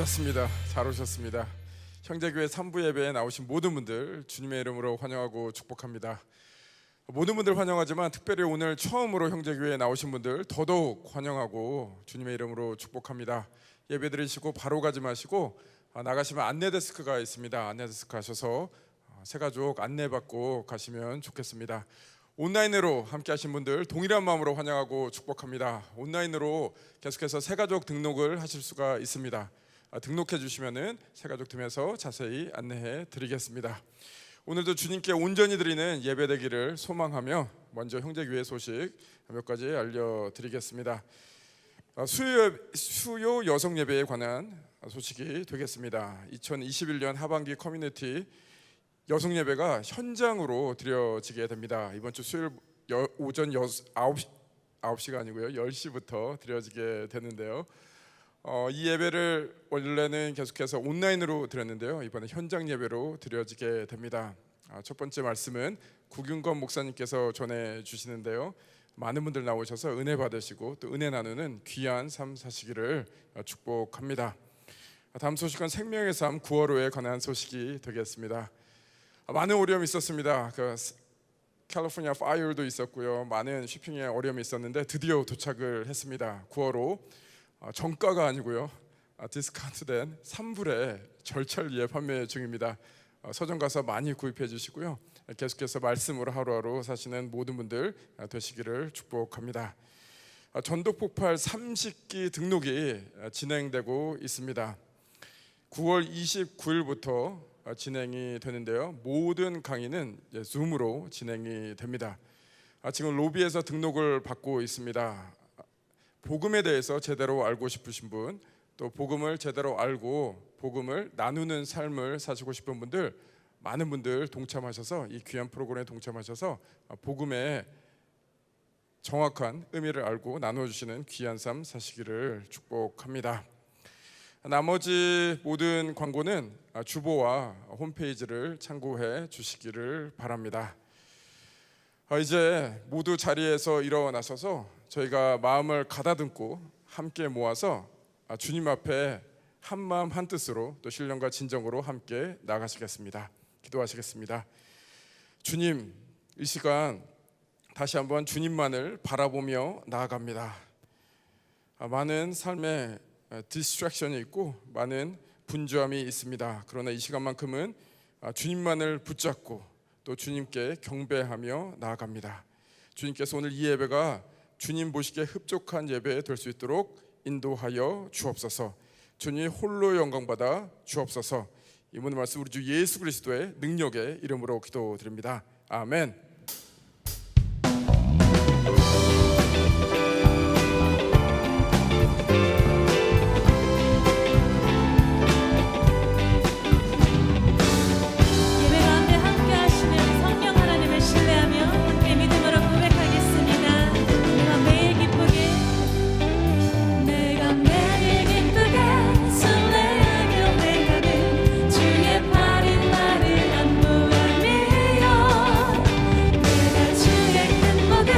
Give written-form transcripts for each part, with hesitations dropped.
반갑습니다. 잘 오셨습니다. 형제교회 3부 예배에 나오신 모든 분들 주님의 이름으로 환영하고 축복합니다. 모든 분들 환영하지만 특별히 오늘 처음으로 형제교회에 나오신 분들 더더욱 환영하고 주님의 이름으로 축복합니다. 예배 드리시고 바로 가지 마시고 나가시면 안내 데스크가 있습니다. 안내 데스크 가셔서 새가족 안내받고 가시면 좋겠습니다. 온라인으로 함께 하신 분들 동일한 마음으로 환영하고 축복합니다. 온라인으로 계속해서 새가족 등록을 하실 수가 있습니다. 등록해 주시면은 새가족 팀에서 자세히 안내해 드리겠습니다. 오늘도 주님께 온전히 드리는 예배 되기를 소망하며 먼저 형제교회 소식 몇 가지 알려드리겠습니다. 수요 여성 예배에 관한 소식이 되겠습니다. 2021년 하반기 커뮤니티 여성 예배가 현장으로 드려지게 됩니다. 이번 주 수요일 오전 9시가 아니고요 10시부터 드려지게 되는데요. 이 예배를 원래는 계속해서 온라인으로 드렸는데요, 이번에 현장 예배로 드려지게 됩니다. 첫 번째 말씀은 구균건 목사님께서 전해 주시는데요, 많은 분들 나오셔서 은혜 받으시고 또 은혜 나누는 귀한 삶 사시기를 축복합니다. 다음 소식은 생명의 삶 9월호에 관한 소식이 되겠습니다. 많은 어려움이 있었습니다. 캘리포니아 파이어도 있었고요, 많은 shipping에 어려움이 있었는데 드디어 도착을 했습니다. 9월호 정가가 아니고요 디스카운트된 3불에 절찰리에 판매 중입니다. 서점 가서 많이 구입해 주시고요, 계속해서 말씀으로 하루하루 사시는 모든 분들 되시기를 축복합니다. 전독 폭발 30기 등록이 진행되고 있습니다. 9월 29일부터 진행이 되는데요, 모든 강의는 줌으로 진행이 됩니다. 지금 로비에서 등록을 받고 있습니다. 복음에 대해서 제대로 알고 싶으신 분, 또 복음을 제대로 알고 복음을 나누는 삶을 사시고 싶은 분들, 많은 분들 동참하셔서 이 귀한 프로그램에 동참하셔서 복음의 정확한 의미를 알고 나눠주시는 귀한 삶 사시기를 축복합니다. 나머지 모든 광고는 주보와 홈페이지를 참고해 주시기를 바랍니다. 이제 모두 자리에서 일어나셔서 저희가 마음을 가다듬고 함께 모아서 주님 앞에 한마음 한뜻으로 또 신령과 진정으로 함께 나가시겠습니다. 기도하시겠습니다. 주님, 이 시간 다시 한번 주님만을 바라보며 나아갑니다. 많은 삶에 디스트랙션이 있고 많은 분주함이 있습니다. 그러나 이 시간만큼은 주님만을 붙잡고 또 주님께 경배하며 나아갑니다. 주님께서 오늘 이 예배가 주님 보시기에 흡족한 예배 될 수 있도록 인도하여 주옵소서. 주님 홀로 영광받아 주옵소서. 이 모든 말씀 우리 주 예수 그리스도의 능력의 이름으로 기도드립니다. 아멘. 주의 큰 복을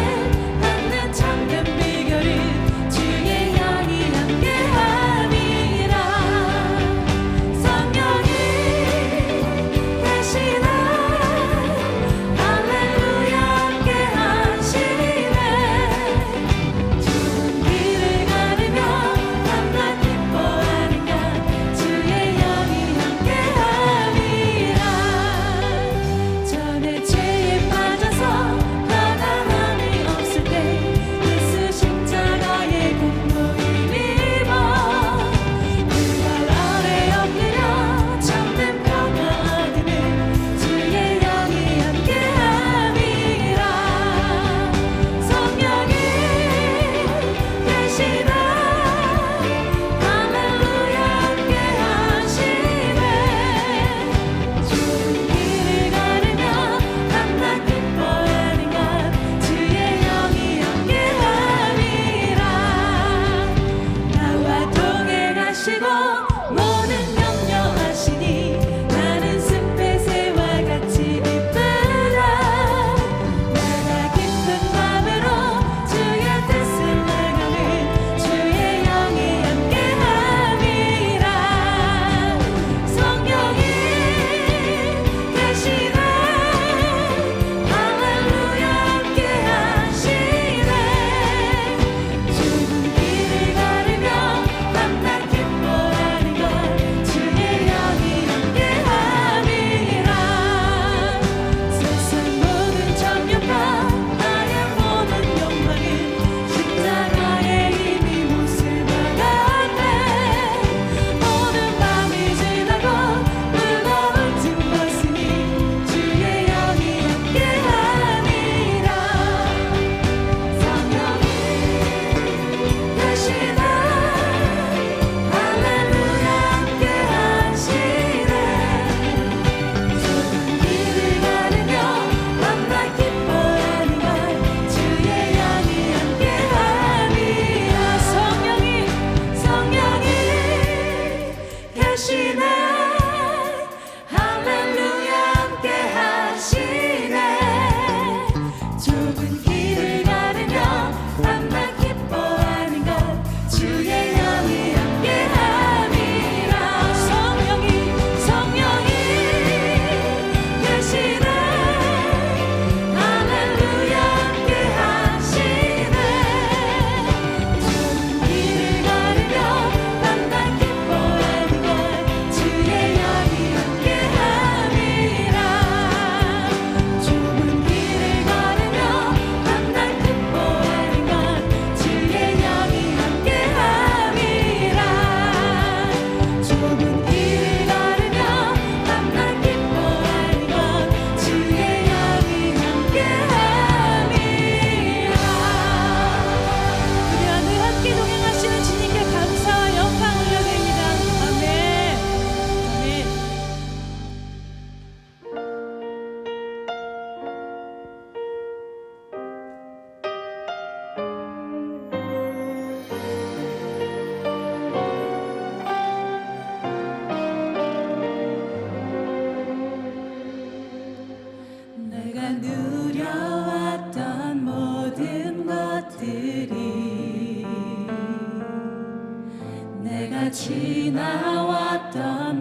지나왔던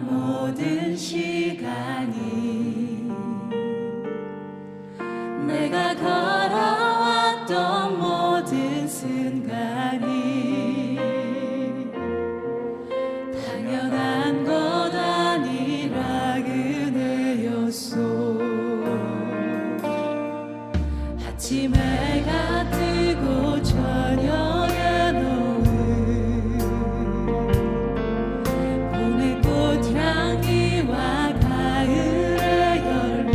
모든 시간이 내가 걸어왔던 모든 순간이 당연한 것 아니라 그네였소. 아침 해가 뜨고 저녁에 노을 봄의 꽃향기와 가을의 열매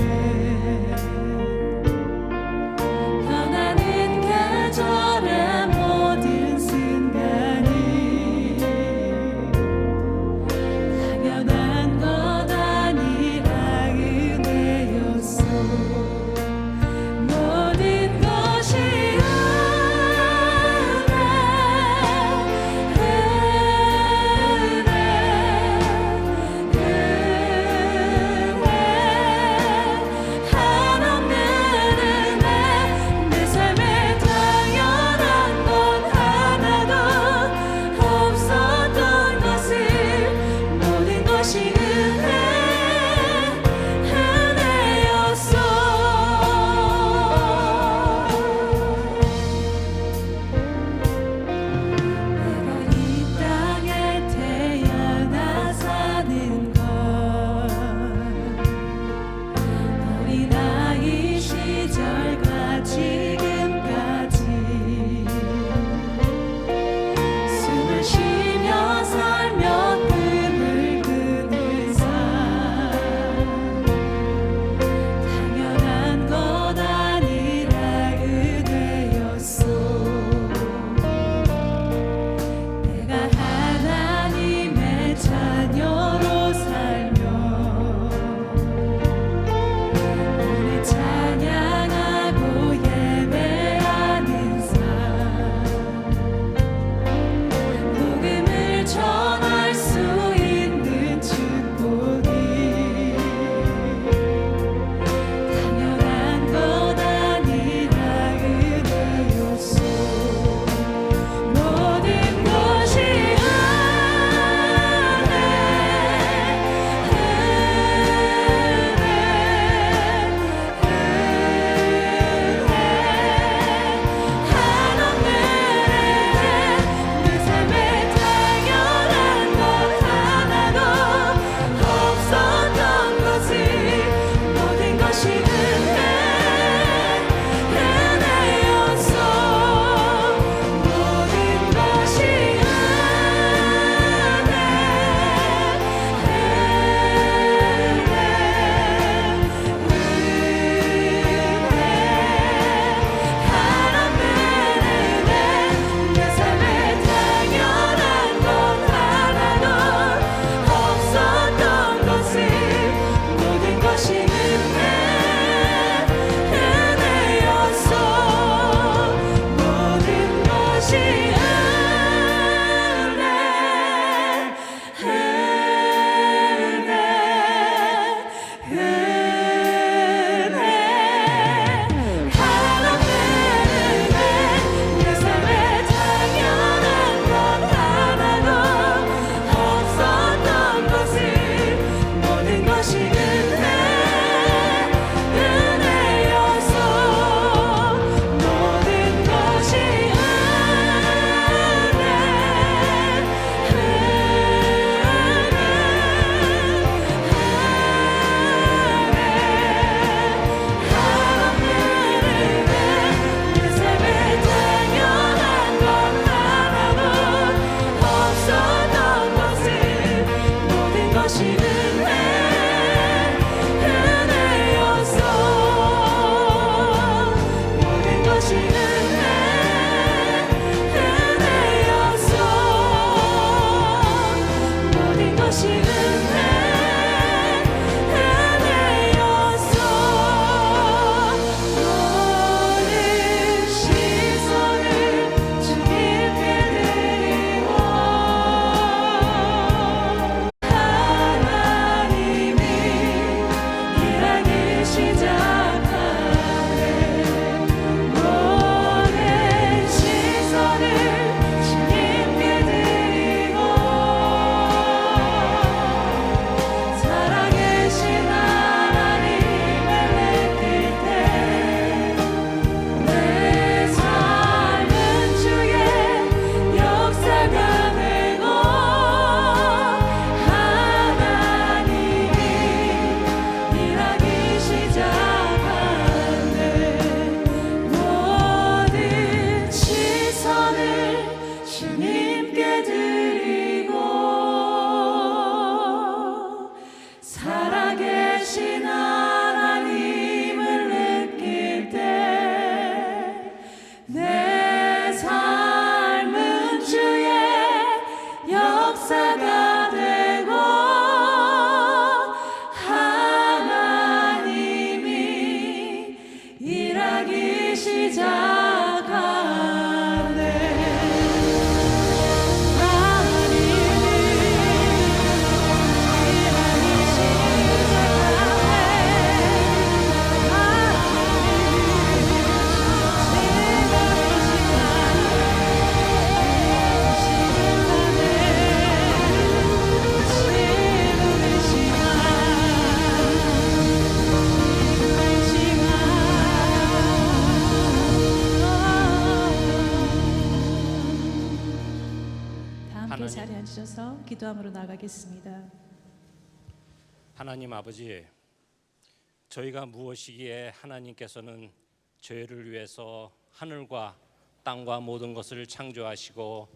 변하는 계절의 모든 함께 자리에 앉으셔서 기도함으로 나가겠습니다. 하나님 아버지, 저희가 무엇이기에 하나님께서는 저희를 위해서 하늘과 땅과 모든 것을 창조하시고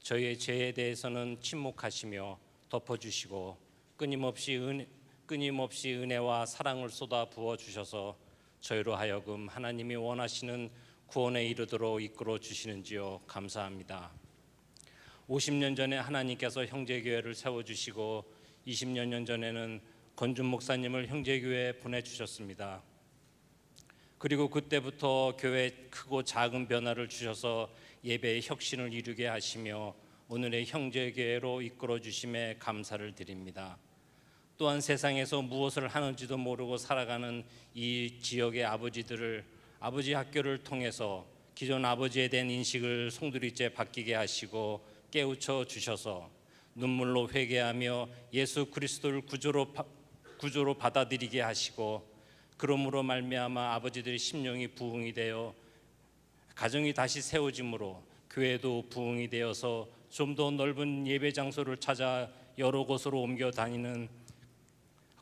저희의 죄에 대해서는 침묵하시며 덮어주시고 끊임없이 은혜와 사랑을 쏟아 부어 주셔서 저희로 하여금 하나님이 원하시는 구원에 이르도록 이끌어 주시는지요 감사합니다. 50년 전에 하나님께서 형제교회를 세워주시고 20여 년 전에는 건준 목사님을 형제교회에 보내주셨습니다. 그리고 그때부터 교회에 크고 작은 변화를 주셔서 예배의 혁신을 이루게 하시며 오늘의 형제교회로 이끌어 주심에 감사를 드립니다. 또한 세상에서 무엇을 하는지도 모르고 살아가는 이 지역의 아버지 학교를 통해서 기존 아버지에 대한 인식을 송두리째 바뀌게 하시고 깨우쳐 주셔서 눈물로 회개하며 예수 그리스도를 구조로 받아들이게 하시고 그러므로 말미암아 아버지들의 심령이 부흥이 되어 가정이 다시 세워짐으로 교회도 부흥이 되어서 좀 더 넓은 예배 장소를 찾아 여러 곳으로 옮겨 다니는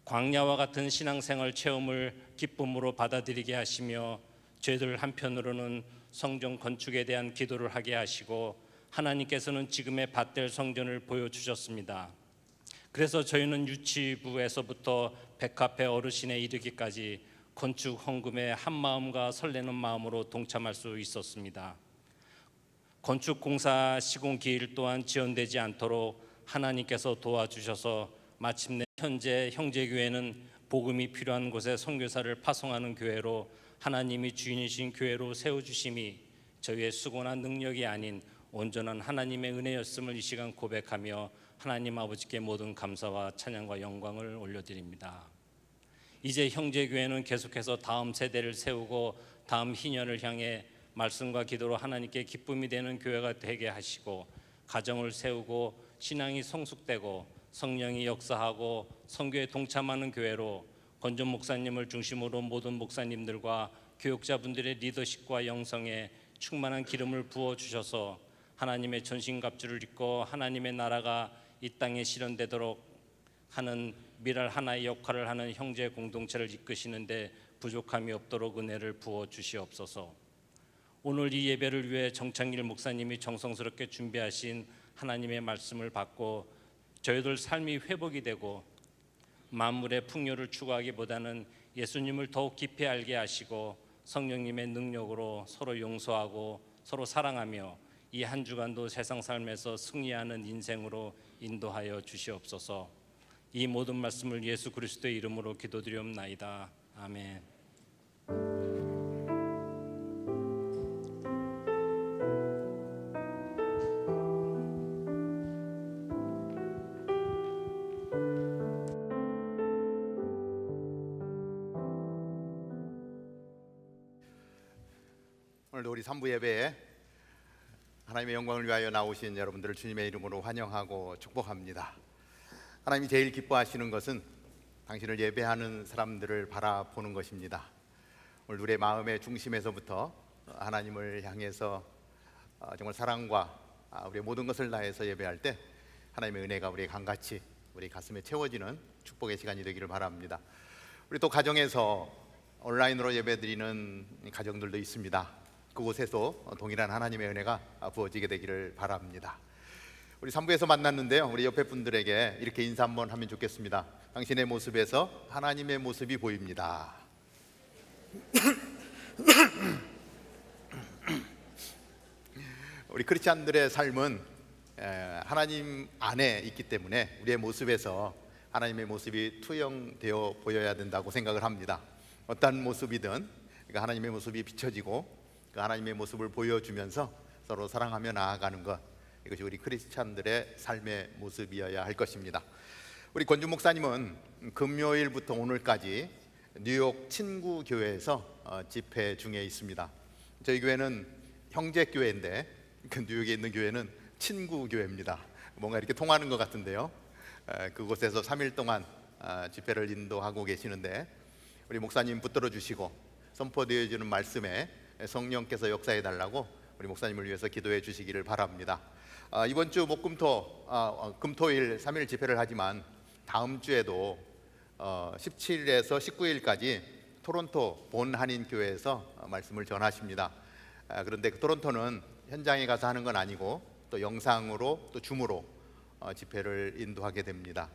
광야와 같은 신앙생활 체험을 기쁨으로 받아들이게 하시며 저희들 한편으로는 성전 건축에 대한 기도를 하게 하시고 하나님께서는 지금의 밭될 성전을 보여주셨습니다. 그래서 저희는 유치부에서부터 백합회 어르신에 이르기까지 건축 헌금에 한마음과 설레는 마음으로 동참할 수 있었습니다. 건축 공사 시공 기일 또한 지연되지 않도록 하나님께서 도와주셔서 마침내 현재 형제교회는 복음이 필요한 곳에 선교사를 파송하는 교회로 하나님이 주인이신 교회로 세워주심이 저희의 수고나 능력이 아닌 온전한 하나님의 은혜였음을 이 시간 고백하며 하나님 아버지께 모든 감사와 찬양과 영광을 올려드립니다. 이제 형제교회는 계속해서 다음 세대를 세우고 다음 희년을 향해 말씀과 기도로 하나님께 기쁨이 되는 교회가 되게 하시고 가정을 세우고 신앙이 성숙되고 성령이 역사하고 선교에 동참하는 교회로 건전 목사님을 중심으로 모든 목사님들과 교육자분들의 리더십과 영성에 충만한 기름을 부어주셔서 하나님의 전신갑주를 입고 하나님의 나라가 이 땅에 실현되도록 하는 미랄 하나의 역할을 하는 형제 공동체를 이끄시는데 부족함이 없도록 은혜를 부어 주시옵소서. 오늘 이 예배를 위해 정창길 목사님이 정성스럽게 준비하신 하나님의 말씀을 받고 저희들 삶이 회복이 되고 만물의 풍요를 추구하기보다는 예수님을 더욱 깊이 알게 하시고 성령님의 능력으로 서로 용서하고 서로 사랑하며 이 한 주간도 세상 삶에서 승리하는 인생으로 인도하여 주시옵소서. 이 모든 말씀을 예수 그리스도의 이름으로 기도드리옵나이다. 아멘. 오늘도 우리 3부 예배에 하나님의 영광을 위하여 나오신 여러분들을 주님의 이름으로 환영하고 축복합니다. 하나님이 제일 기뻐하시는 것은 당신을 예배하는 사람들을 바라보는 것입니다. 오늘 우리의 마음의 중심에서부터 하나님을 향해서 정말 사랑과 우리의 모든 것을 다해서 예배할 때 하나님의 은혜가 우리의 강같이 우리 가슴에 채워지는 축복의 시간이 되기를 바랍니다. 우리 또 가정에서 온라인으로 예배드리는 가정들도 있습니다. 그곳에서 동일한 하나님의 은혜가 부어지게 되기를 바랍니다. 우리 3부에서 만났는데요, 우리 옆에 분들에게 이렇게 인사 한번 하면 좋겠습니다. 당신의 모습에서 하나님의 모습이 보입니다. 우리 크리스찬들의 삶은 하나님 안에 있기 때문에 우리의 모습에서 하나님의 모습이 투영되어 보여야 된다고 생각을 합니다. 어떠한 모습이든 하나님의 모습이 비춰지고 그 하나님의 모습을 보여주면서 서로 사랑하며 나아가는 것, 이것이 우리 크리스찬들의 삶의 모습이어야 할 것입니다. 우리 권준 목사님은 금요일부터 오늘까지 뉴욕 친구교회에서 집회 중에 있습니다. 저희 교회는 형제교회인데 그 뉴욕에 있는 교회는 친구교회입니다. 뭔가 이렇게 통하는 것 같은데요, 그곳에서 3일 동안 집회를 인도하고 계시는데 우리 목사님 붙들어 주시고 선포되어지는 말씀에 성령께서 역사해 달라고 우리 목사님을 위해서 기도해 주시기를 바랍니다. 이번 주 금토일 3일 집회를 하지만 다음 주에도 17일에서 19일까지 토론토 본 한인교회에서 말씀을 전하십니다. 그런데 그 토론토는 현장에 가서 하는 건 아니고 또 영상으로 또 줌으로 집회를 인도하게 됩니다.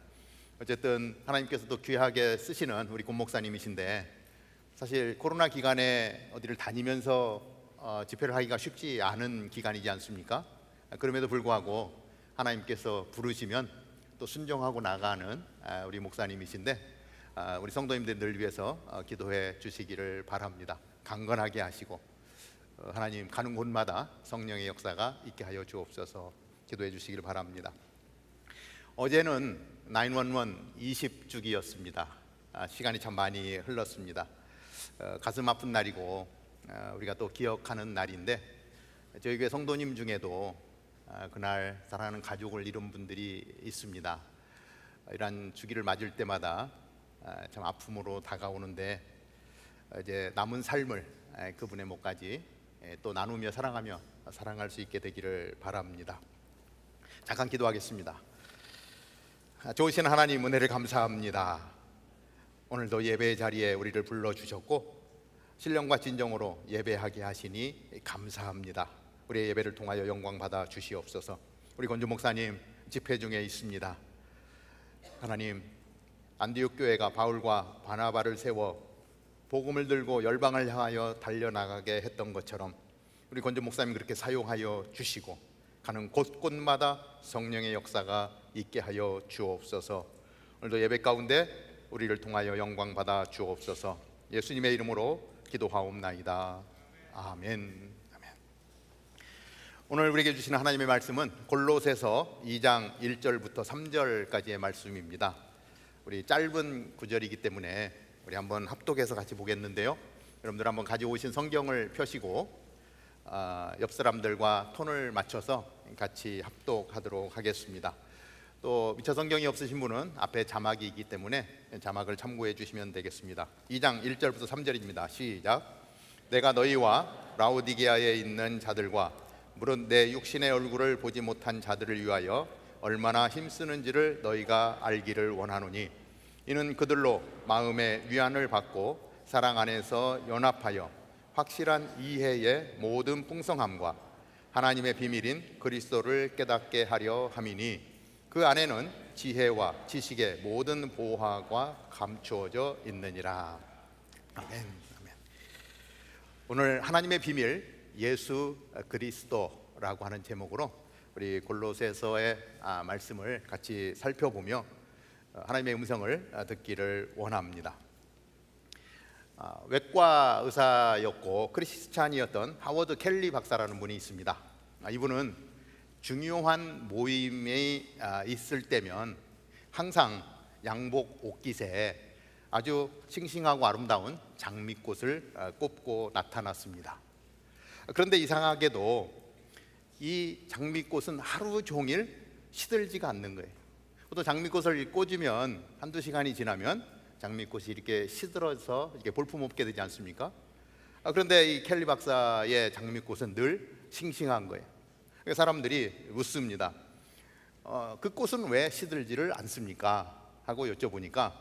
어쨌든 하나님께서도 귀하게 쓰시는 우리 권 목사님이신데 사실 코로나 기간에 어디를 다니면서 집회를 하기가 쉽지 않은 기간이지 않습니까? 그럼에도 불구하고 하나님께서 부르시면 또 순종하고 나가는 우리 목사님이신데 우리 성도님들 위해서 기도해 주시기를 바랍니다. 강건하게 하시고 하나님 가는 곳마다 성령의 역사가 있게 하여 주옵소서. 기도해 주시기를 바랍니다. 어제는 911 20주기였습니다. 시간이 참 많이 흘렀습니다. 가슴 아픈 날이고 우리가 또 기억하는 날인데 저희 교회 성도님 중에도 그날 사랑하는 가족을 잃은 분들이 있습니다. 이런 주기를 맞을 때마다 참 아픔으로 다가오는데 이제 남은 삶을 그분의 목까지 또 나누며 사랑하며 사랑할 수 있게 되기를 바랍니다. 잠깐 기도하겠습니다. 좋으신 하나님, 은혜를 감사합니다. 오늘도 예배의 자리에 우리를 불러주셨고 신령과 진정으로 예배하게 하시니 감사합니다. 우리의 예배를 통하여 영광 받아 주시옵소서. 우리 권주 목사님 집회 중에 있습니다. 하나님, 안디옥 교회가 바울과 바나바를 세워 복음을 들고 열방을 향하여 달려나가게 했던 것처럼 우리 권주 목사님 그렇게 사용하여 주시고 가는 곳곳마다 성령의 역사가 있게 하여 주옵소서. 오늘도 예배 가운데 우리를 통하여 영광 받아 주옵소서. 예수님의 이름으로 기도하옵나이다. 아멘. 아멘. 오늘 우리에게 주시는 하나님의 말씀은 골로새서 2장 1절부터 3절까지의 말씀입니다. 우리 짧은 구절이기 때문에 우리 한번 합독해서 같이 보겠는데요. 여러분들 한번 가져오신 성경을 펴시고 옆 사람들과 톤을 맞춰서 같이 합독하도록 하겠습니다. 또 미처 성경이 없으신 분은 앞에 자막이 있기 때문에 자막을 참고해 주시면 되겠습니다. 2장 1절부터 3절입니다. 시작. 내가 너희와 라오디게아에 있는 자들과 물은 내 육신의 얼굴을 보지 못한 자들을 위하여 얼마나 힘쓰는지를 너희가 알기를 원하노니 이는 그들로 마음의 위안을 받고 사랑 안에서 연합하여 확실한 이해의 모든 풍성함과 하나님의 비밀인 그리스도를 깨닫게 하려 함이니 그 안에는 지혜와 지식의 모든 보화가 감추어져 있느니라. 아멘. 아멘. 오늘 하나님의 비밀 예수 그리스도라고 하는 제목으로 우리 골로새서의 말씀을 같이 살펴보며 하나님의 음성을 듣기를 원합니다. 외과 의사였고 크리스찬이었던 하워드 켈리 박사라는 분이 있습니다. 이분은 중요한 모임에 있을 때면 항상 양복 옷깃에 아주 싱싱하고 아름다운 장미꽃을 꼽고 나타났습니다. 그런데 이상하게도 이 장미꽃은 하루 종일 시들지가 않는 거예요. 또 장미꽃을 꽂으면 한두 시간이 지나면 장미꽃이 이렇게 시들어서 이렇게 볼품없게 되지 않습니까? 그런데 이 켈리 박사의 장미꽃은 늘 싱싱한 거예요. 사람들이 묻습니다. 그 꽃은 왜 시들지를 않습니까? 하고 여쭤보니까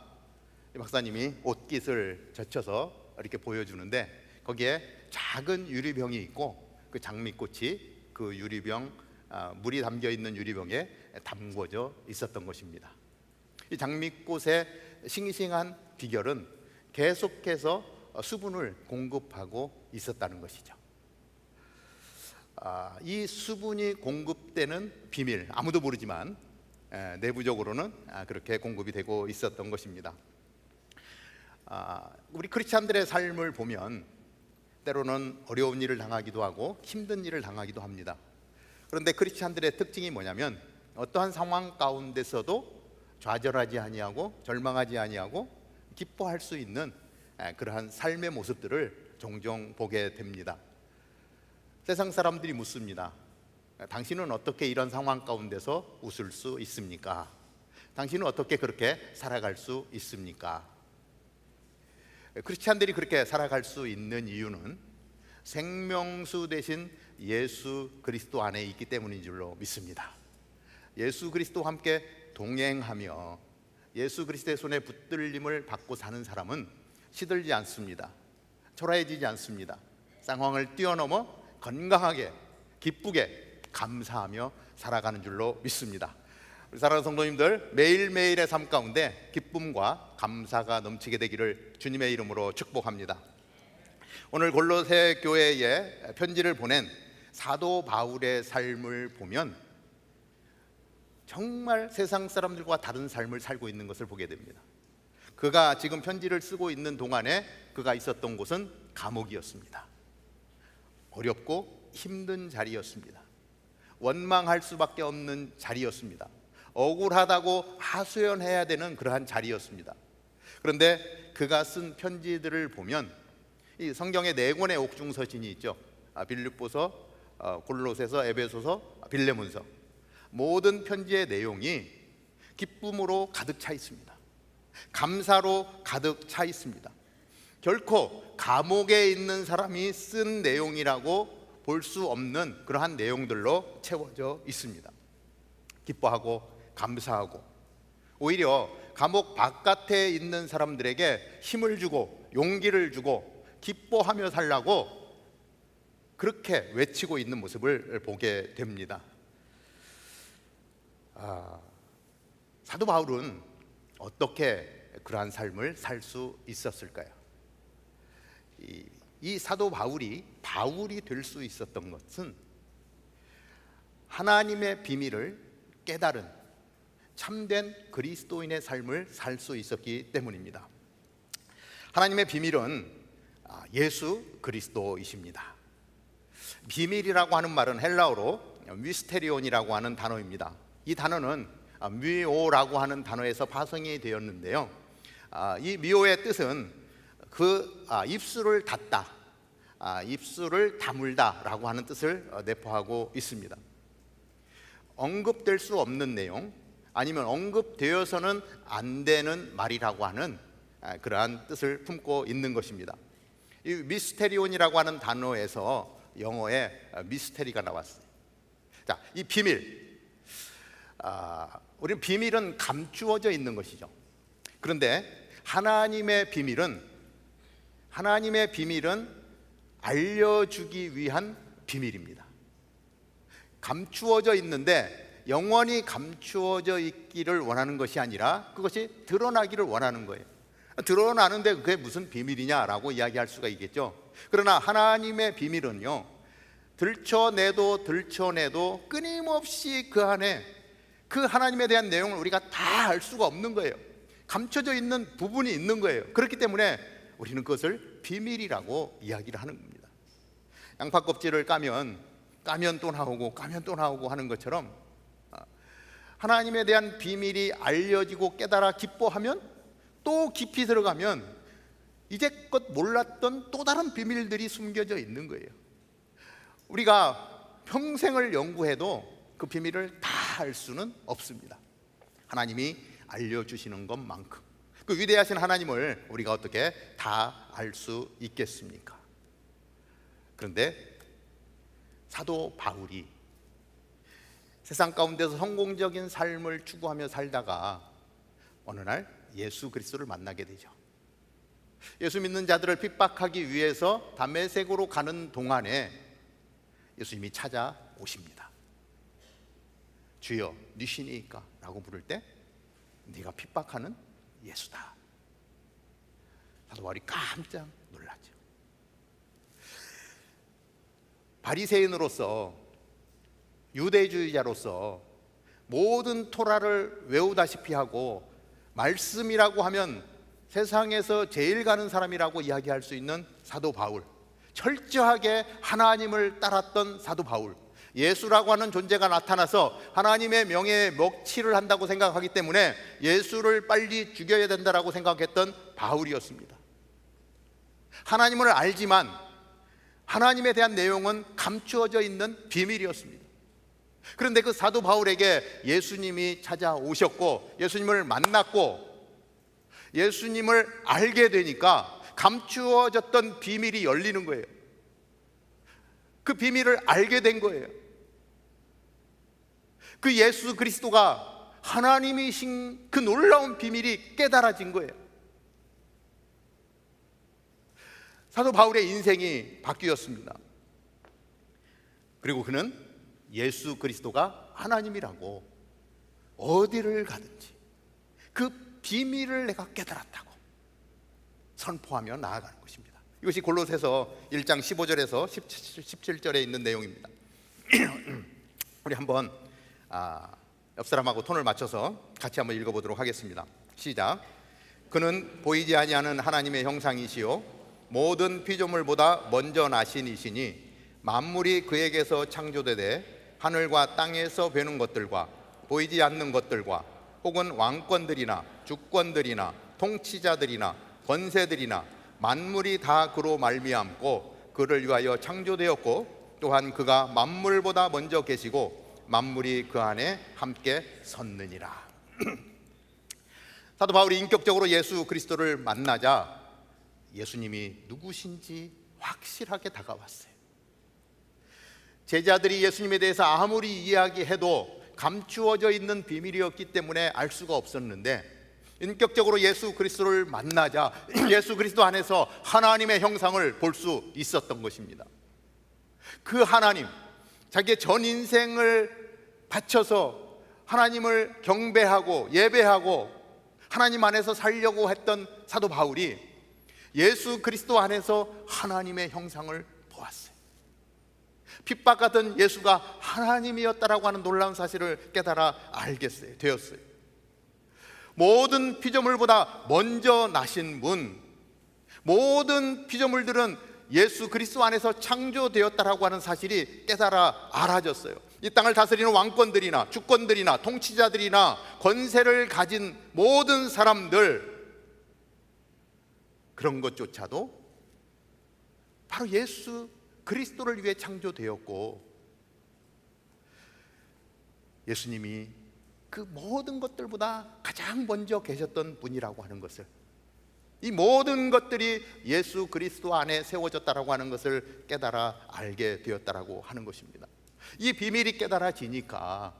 이 박사님이 옷깃을 젖혀서 이렇게 보여주는데 거기에 작은 유리병이 있고 그 장미꽃이 그 유리병 물이 담겨 있는 유리병에 담궈져 있었던 것입니다. 이 장미꽃의 싱싱한 비결은 계속해서 수분을 공급하고 있었다는 것이죠. 이 수분이 공급되는 비밀 아무도 모르지만 내부적으로는 그렇게 공급이 되고 있었던 것입니다. 우리 크리스찬들의 삶을 보면 때로는 어려운 일을 당하기도 하고 힘든 일을 당하기도 합니다. 그런데 크리스찬들의 특징이 뭐냐면 어떠한 상황 가운데서도 좌절하지 아니하고 절망하지 아니하고 기뻐할 수 있는 그러한 삶의 모습들을 종종 보게 됩니다. 세상 사람들이 묻습니다. 당신은 어떻게 이런 상황 가운데서 웃을 수 있습니까? 당신은 어떻게 그렇게 살아갈 수 있습니까? 크리스찬들이 그렇게 살아갈 수 있는 이유는 생명수 대신 예수 그리스도 안에 있기 때문인 줄로 믿습니다. 예수 그리스도와 함께 동행하며 예수 그리스도의 손에 붙들림을 받고 사는 사람은 시들지 않습니다. 초라해지지 않습니다. 상황을 뛰어넘어 건강하게 기쁘게 감사하며 살아가는 줄로 믿습니다. 우리 사랑하는 성도님들, 매일매일의 삶 가운데 기쁨과 감사가 넘치게 되기를 주님의 이름으로 축복합니다. 오늘 골로새 교회에 편지를 보낸 사도 바울의 삶을 보면 정말 세상 사람들과 다른 삶을 살고 있는 것을 보게 됩니다. 그가 지금 편지를 쓰고 있는 동안에 그가 있었던 곳은 감옥이었습니다. 어렵고 힘든 자리였습니다. 원망할 수밖에 없는 자리였습니다. 억울하다고 하소연해야 되는 그러한 자리였습니다. 그런데 그가 쓴 편지들을 보면 이 성경에 4권의 옥중서신이 있죠. 빌립보서, 골로새서, 에베소서, 빌레몬서. 모든 편지의 내용이 기쁨으로 가득 차 있습니다. 감사로 가득 차 있습니다. 결코 감옥에 있는 사람이 쓴 내용이라고 볼 수 없는 그러한 내용들로 채워져 있습니다. 기뻐하고 감사하고, 오히려 감옥 바깥에 있는 사람들에게 힘을 주고 용기를 주고 기뻐하며 살라고 그렇게 외치고 있는 모습을 보게 됩니다. 사도 바울은 어떻게 그러한 삶을 살 수 있었을까요? 이 사도 바울이 될 수 있었던 것은 하나님의 비밀을 깨달은 참된 그리스도인의 삶을 살 수 있었기 때문입니다. 하나님의 비밀은 예수 그리스도이십니다. 비밀이라고 하는 말은 헬라어로 미스테리온이라고 하는 단어입니다. 이 단어는 미오라고 하는 단어에서 파생이 되었는데요. 이 미오의 뜻은 입술을 닫다, 입술을 다물다라고 하는 뜻을 내포하고 있습니다. 언급될 수 없는 내용, 아니면 언급되어서는 안 되는 말이라고 하는 그러한 뜻을 품고 있는 것입니다. 이 미스테리온이라고 하는 단어에서 영어에 미스테리가 나왔어요. 자, 이 비밀, 우리 비밀은 감추어져 있는 것이죠. 그런데 하나님의 비밀은 알려주기 위한 비밀입니다. 감추어져 있는데 영원히 감추어져 있기를 원하는 것이 아니라 그것이 드러나기를 원하는 거예요. 드러나는데 그게 무슨 비밀이냐라고 이야기할 수가 있겠죠. 그러나 하나님의 비밀은요, 들춰내도 끊임없이 그 안에 그 하나님에 대한 내용을 우리가 다 알 수가 없는 거예요. 감춰져 있는 부분이 있는 거예요. 그렇기 때문에 우리는 그것을 비밀이라고 이야기를 하는 겁니다. 양파 껍질을 까면 또 나오고 하는 것처럼 하나님에 대한 비밀이 알려지고 깨달아 기뻐하면 또 깊이 들어가면 이제껏 몰랐던 또 다른 비밀들이 숨겨져 있는 거예요. 우리가 평생을 연구해도 그 비밀을 다 알 수는 없습니다. 하나님이 알려주시는 것만큼. 그 위대하신 하나님을 우리가 어떻게 다 알 수 있겠습니까? 그런데 사도 바울이 세상 가운데서 성공적인 삶을 추구하며 살다가 어느 날 예수 그리스도를 만나게 되죠. 예수 믿는 자들을 핍박하기 위해서 다메섹으로 가는 동안에 예수님이 찾아오십니다. 주여, 네 신이니까 라고 부를 때 네가 핍박하는 예수다. 사도 바울이 깜짝 놀랐죠. 바리새인으로서, 유대주의자로서 모든 토라를 외우다시피 하고 말씀이라고 하면 세상에서 제일 가는 사람이라고 이야기할 수 있는 사도 바울, 철저하게 하나님을 따랐던 사도 바울, 예수라고 하는 존재가 나타나서 하나님의 명예에 먹칠을 한다고 생각하기 때문에 예수를 빨리 죽여야 된다라고 생각했던 바울이었습니다. 하나님을 알지만 하나님에 대한 내용은 감추어져 있는 비밀이었습니다. 그런데 그 사도 바울에게 예수님이 찾아오셨고 예수님을 만났고 예수님을 알게 되니까 감추어졌던 비밀이 열리는 거예요. 그 비밀을 알게 된 거예요. 그 예수 그리스도가 하나님이신 그 놀라운 비밀이 깨달아진 거예요. 사도 바울의 인생이 바뀌었습니다. 그리고 그는 예수 그리스도가 하나님이라고 어디를 가든지 그 비밀을 내가 깨달았다고 선포하며 나아가는 것입니다. 이것이 골로새서 1장 15절에서 17절에 있는 내용입니다. 우리 한번 옆 사람하고 톤을 맞춰서 같이 한번 읽어보도록 하겠습니다. 시작. 그는 보이지 아니하는 하나님의 형상이시요 모든 피조물보다 먼저 나신 이시니 만물이 그에게서 창조되되 하늘과 땅에서 베는 것들과 보이지 않는 것들과 혹은 왕권들이나 주권들이나 통치자들이나 권세들이나 만물이 다 그로 말미암고 그를 위하여 창조되었고 또한 그가 만물보다 먼저 계시고 만물이 그 안에 함께 섰느니라. 사도 바울이 인격적으로 예수 그리스도를 만나자 예수님이 누구신지 확실하게 다가왔어요. 제자들이 예수님에 대해서 아무리 이야기해도 감추어져 있는 비밀이었기 때문에 알 수가 없었는데 인격적으로 예수 그리스도를 만나자 예수 그리스도 안에서 하나님의 형상을 볼 수 있었던 것입니다. 그 하나님, 자기의 전 인생을 바쳐서 하나님을 경배하고 예배하고 하나님 안에서 살려고 했던 사도 바울이 예수 그리스도 안에서 하나님의 형상을 보았어요. 핍박하던 예수가 하나님이었다라고 하는 놀라운 사실을 깨달아 알게 되었어요. 모든 피조물보다 먼저 나신 분, 모든 피조물들은 예수 그리스도 안에서 창조되었다라고 하는 사실이 깨달아 알아졌어요. 이 땅을 다스리는 왕권들이나 주권들이나 통치자들이나 권세를 가진 모든 사람들, 그런 것조차도 바로 예수 그리스도를 위해 창조되었고 예수님이 그 모든 것들보다 가장 먼저 계셨던 분이라고 하는 것을, 이 모든 것들이 예수 그리스도 안에 세워졌다라고 하는 것을 깨달아 알게 되었다라고 하는 것입니다. 이 비밀이 깨달아지니까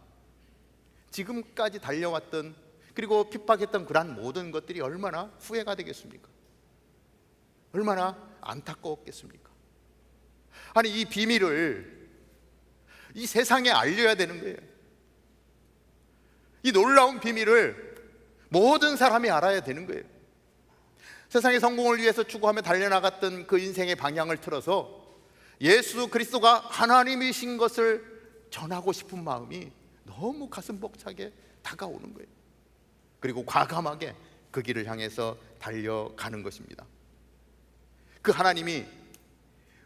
지금까지 달려왔던 그리고 핍박했던 그러한 모든 것들이 얼마나 후회가 되겠습니까? 얼마나 안타까웠겠습니까? 아니, 이 비밀을 이 세상에 알려야 되는 거예요. 이 놀라운 비밀을 모든 사람이 알아야 되는 거예요. 세상의 성공을 위해서 추구하며 달려나갔던 그 인생의 방향을 틀어서 예수 그리스도가 하나님이신 것을 전하고 싶은 마음이 너무 가슴 벅차게 다가오는 거예요. 그리고 과감하게 그 길을 향해서 달려가는 것입니다. 그 하나님이,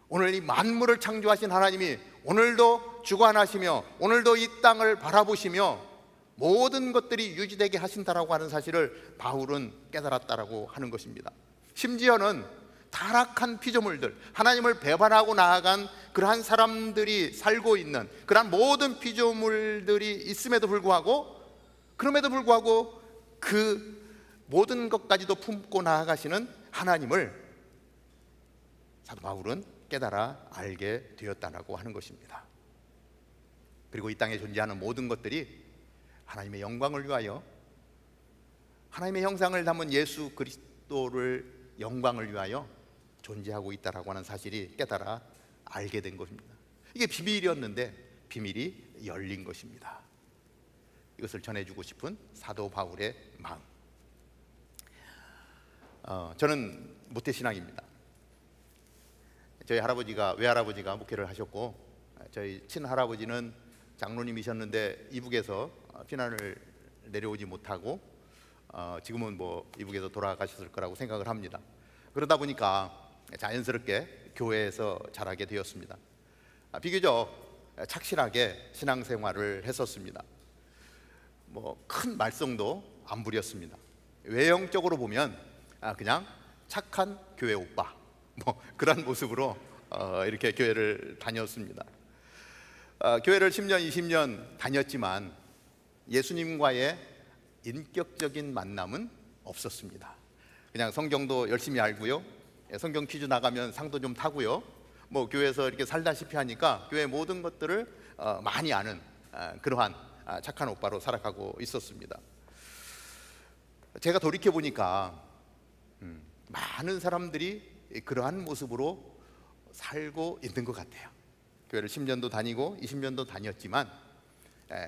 오늘 이 만물을 창조하신 하나님이 오늘도 주관하시며 오늘도 이 땅을 바라보시며 모든 것들이 유지되게 하신다라고 하는 사실을 바울은 깨달았다라고 하는 것입니다. 심지어는 타락한 피조물들, 하나님을 배반하고 나아간 그러한 사람들이 살고 있는 그러한 모든 피조물들이 있음에도 불구하고, 그럼에도 불구하고 그 모든 것까지도 품고 나아가시는 하나님을 사도 바울은 깨달아 알게 되었다라고 하는 것입니다. 그리고 이 땅에 존재하는 모든 것들이 하나님의 영광을 위하여, 하나님의 형상을 담은 예수 그리스도를 영광을 위하여 존재하고 있다라고 하는 사실이 깨달아 알게 된 것입니다. 이게 비밀이었는데 비밀이 열린 것입니다. 이것을 전해주고 싶은 사도 바울의 마음. 저는 모태신앙입니다. 저희 할아버지가, 외할아버지가 목회를 하셨고 저희 친할아버지는 장로님이셨는데 이북에서 피난을 내려오지 못하고 지금은 뭐 이북에서 돌아가셨을 거라고 생각을 합니다. 그러다 보니까 자연스럽게 교회에서 자라게 되었습니다. 비교적 착실하게 신앙생활을 했었습니다. 뭐 큰 말썽도 안 부렸습니다. 외형적으로 보면 그냥 착한 교회 오빠, 뭐 그런 모습으로 이렇게 교회를 다녔습니다. 교회를 10년, 20년 다녔지만 예수님과의 인격적인 만남은 없었습니다. 그냥 성경도 열심히 알고요, 성경 퀴즈 나가면 상도 좀 타고요, 뭐 교회에서 이렇게 살다시피 하니까 교회 모든 것들을 많이 아는 그러한 착한 오빠로 살아가고 있었습니다. 제가 돌이켜 보니까 많은 사람들이 그러한 모습으로 살고 있는 것 같아요. 교회를 10년도 다니고 20년도 다녔지만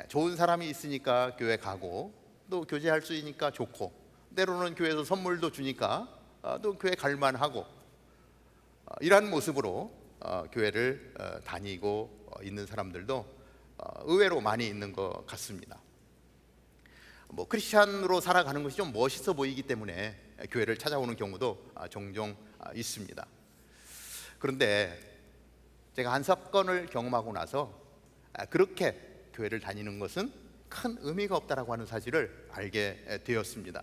좋은 사람이 있으니까 교회 가고, 또 교제할 수 있으니까 좋고, 때로는 교회에서 선물도 주니까 또 교회 갈만하고, 이러한 모습으로 교회를 다니고 있는 사람들도 의외로 많이 있는 것 같습니다. 뭐 크리스찬으로 살아가는 것이 좀 멋있어 보이기 때문에 교회를 찾아오는 경우도 종종 있습니다. 그런데 제가 한 사건을 경험하고 나서 그렇게 교회를 다니는 것은 큰 의미가 없다라고 하는 사실을 알게 되었습니다.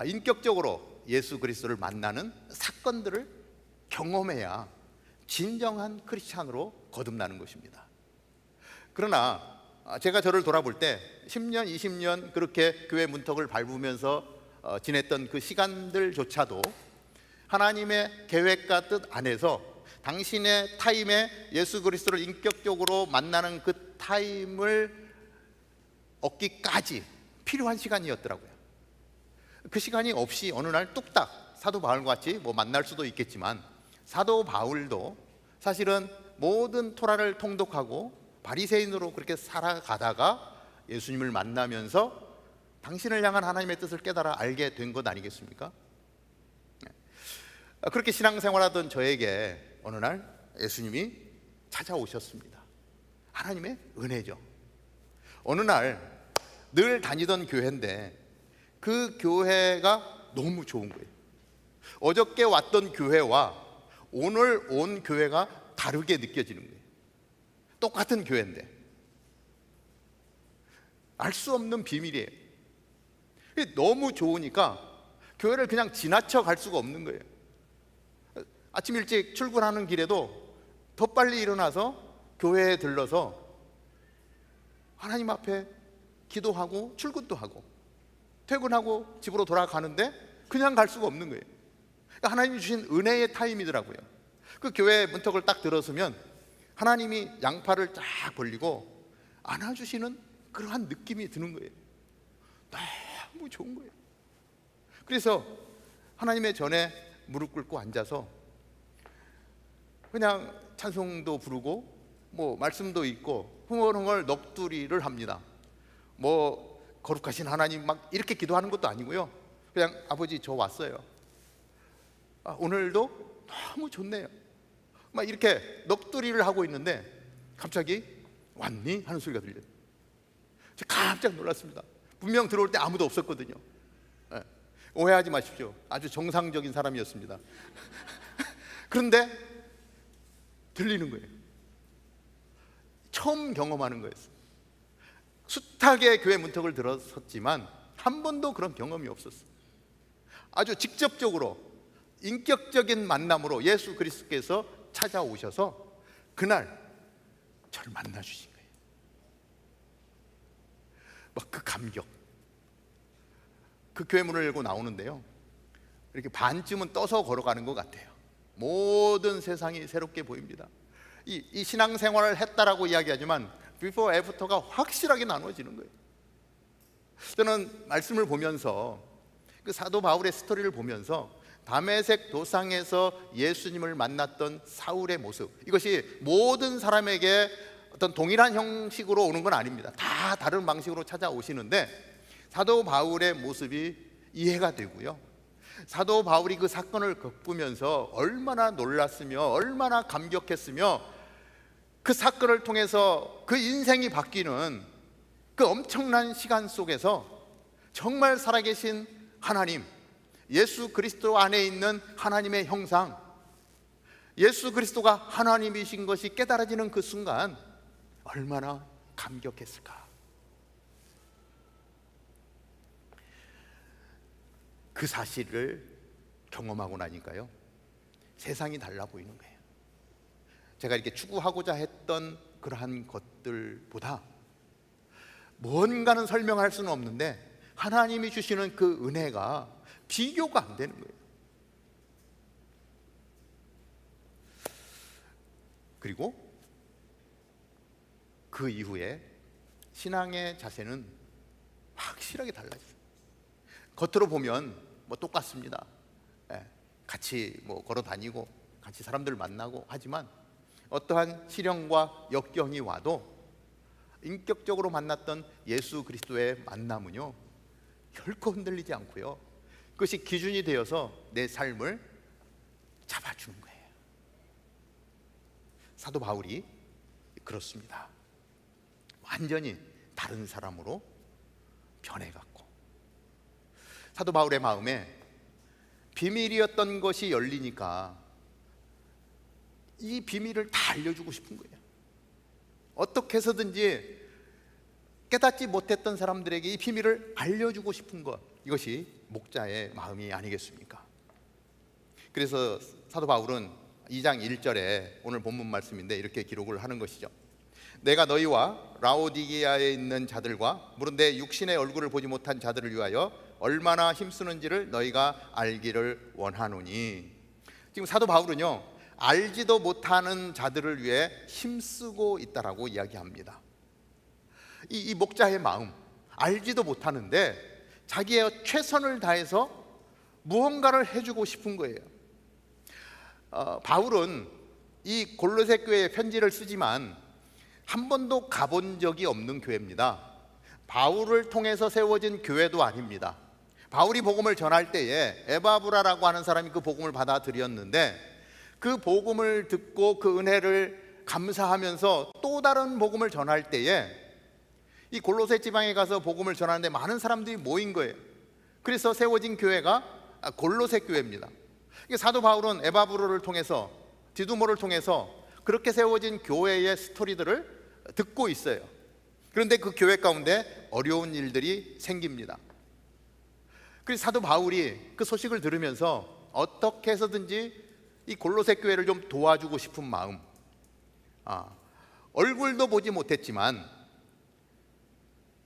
인격적으로 예수 그리스도를 만나는 사건들을 경험해야 진정한 크리스찬으로 거듭나는 것입니다. 그러나 제가 저를 돌아볼 때 10년, 20년 그렇게 교회 문턱을 밟으면서 지냈던 그 시간들조차도 하나님의 계획과 뜻 안에서 당신의 타임에 예수 그리스도를 인격적으로 만나는 그 타임을 얻기까지 필요한 시간이었더라고요. 그 시간이 없이 어느 날 뚝딱 사도 바울과 같이 뭐 만날 수도 있겠지만, 사도 바울도 사실은 모든 토라를 통독하고 바리새인으로 그렇게 살아가다가 예수님을 만나면서 당신을 향한 하나님의 뜻을 깨달아 알게 된 것 아니겠습니까? 그렇게 신앙생활하던 저에게 어느 날 예수님이 찾아오셨습니다. 하나님의 은혜죠. 어느 날 늘 다니던 교회인데 그 교회가 너무 좋은 거예요. 어저께 왔던 교회와 오늘 온 교회가 다르게 느껴지는 거예요. 똑같은 교회인데 알 수 없는 비밀이에요. 너무 좋으니까 교회를 그냥 지나쳐 갈 수가 없는 거예요. 아침 일찍 출근하는 길에도 더 빨리 일어나서 교회에 들러서 하나님 앞에 기도하고 출근도 하고 퇴근하고 집으로 돌아가는데 그냥 갈 수가 없는 거예요. 그러니까 하나님이 주신 은혜의 타임이더라고요. 그 교회 문턱을 딱 들어서면 하나님이 양팔을 쫙 벌리고 안아주시는 그러한 느낌이 드는 거예요. 너무 좋은 거예요. 그래서 하나님의 전에 무릎 꿇고 앉아서 그냥 찬송도 부르고 뭐 말씀도 읽고 흥얼흥얼 넋두리를 합니다. 뭐 거룩하신 하나님 막 이렇게 기도하는 것도 아니고요. 그냥 아버지 저 왔어요. 오늘도 너무 좋네요. 막 이렇게 넋두리를 하고 있는데 갑자기 왔니? 하는 소리가 들려요. 제가 깜짝 놀랐습니다. 분명 들어올 때 아무도 없었거든요. 오해하지 마십시오. 아주 정상적인 사람이었습니다. 그런데 들리는 거예요. 처음 경험하는 거였어요. 숱하게 교회 문턱을 들어섰지만 한 번도 그런 경험이 없었어요. 아주 직접적으로 인격적인 만남으로 예수 그리스도께서 찾아오셔서 그날 저를 만나 주신 거예요. 막 그 감격. 그 교회 문을 열고 나오는데요, 이렇게 반쯤은 떠서 걸어가는 것 같아요. 모든 세상이 새롭게 보입니다. 이 신앙생활을 했다라고 이야기하지만 비포 애프터가 확실하게 나눠지는 거예요. 저는 말씀을 보면서 그 사도 바울의 스토리를 보면서 다메섹 도상에서 예수님을 만났던 사울의 모습, 이것이 모든 사람에게 어떤 동일한 형식으로 오는 건 아닙니다. 다 다른 방식으로 찾아오시는데 사도 바울의 모습이 이해가 되고요, 사도 바울이 그 사건을 겪으면서 얼마나 놀랐으며 얼마나 감격했으며 그 사건을 통해서 그 인생이 바뀌는 그 엄청난 시간 속에서 정말 살아계신 하나님, 예수 그리스도 안에 있는 하나님의 형상, 예수 그리스도가 하나님이신 것이 깨달아지는 그 순간 얼마나 감격했을까. 그 사실을 경험하고 나니까요, 세상이 달라 보이는 거예요. 제가 이렇게 추구하고자 했던 그러한 것들보다 뭔가는 설명할 수는 없는데 하나님이 주시는 그 은혜가 비교가 안 되는 거예요. 그리고 그 이후에 신앙의 자세는 확실하게 달라져요. 겉으로 보면 뭐 똑같습니다. 예, 같이 뭐 걸어 다니고 같이 사람들 만나고 하지만 어떠한 시련과 역경이 와도 인격적으로 만났던 예수 그리스도의 만남은요 결코 흔들리지 않고요, 그것이 기준이 되어서 내 삶을 잡아주는 거예요. 사도 바울이 그렇습니다. 완전히 다른 사람으로 변해갔고, 사도 바울의 마음에 비밀이었던 것이 열리니까 이 비밀을 다 알려주고 싶은 거예요. 어떻게 해서든지 깨닫지 못했던 사람들에게 이 비밀을 알려주고 싶은 것, 이것이 목자의 마음이 아니겠습니까? 그래서 사도 바울은 2장 1절에 오늘 본문 말씀인데 이렇게 기록을 하는 것이죠. 내가 너희와 라오디게아에 있는 자들과 물은 내 육신의 얼굴을 보지 못한 자들을 위하여 얼마나 힘쓰는지를 너희가 알기를 원하노니. 지금 사도 바울은요, 알지도 못하는 자들을 위해 힘쓰고 있다라고 이야기합니다. 이 목자의 마음, 알지도 못하는데 자기의 최선을 다해서 무언가를 해주고 싶은 거예요. 바울은 이 골로새 교회에 편지를 쓰지만 한 번도 가본 적이 없는 교회입니다. 바울을 통해서 세워진 교회도 아닙니다. 바울이 복음을 전할 때에 에바브라라고 하는 사람이 그 복음을 받아들였는데, 그 복음을 듣고 그 은혜를 감사하면서 또 다른 복음을 전할 때에 이 골로새 지방에 가서 복음을 전하는데 많은 사람들이 모인 거예요. 그래서 세워진 교회가 골로새 교회입니다. 사도 바울은 에바브로를 통해서, 디두모를 통해서 그렇게 세워진 교회의 스토리들을 듣고 있어요. 그런데 그 교회 가운데 어려운 일들이 생깁니다. 그래서 사도 바울이 그 소식을 들으면서 어떻게 해서든지 이 골로새 교회를 좀 도와주고 싶은 마음, 얼굴도 보지 못했지만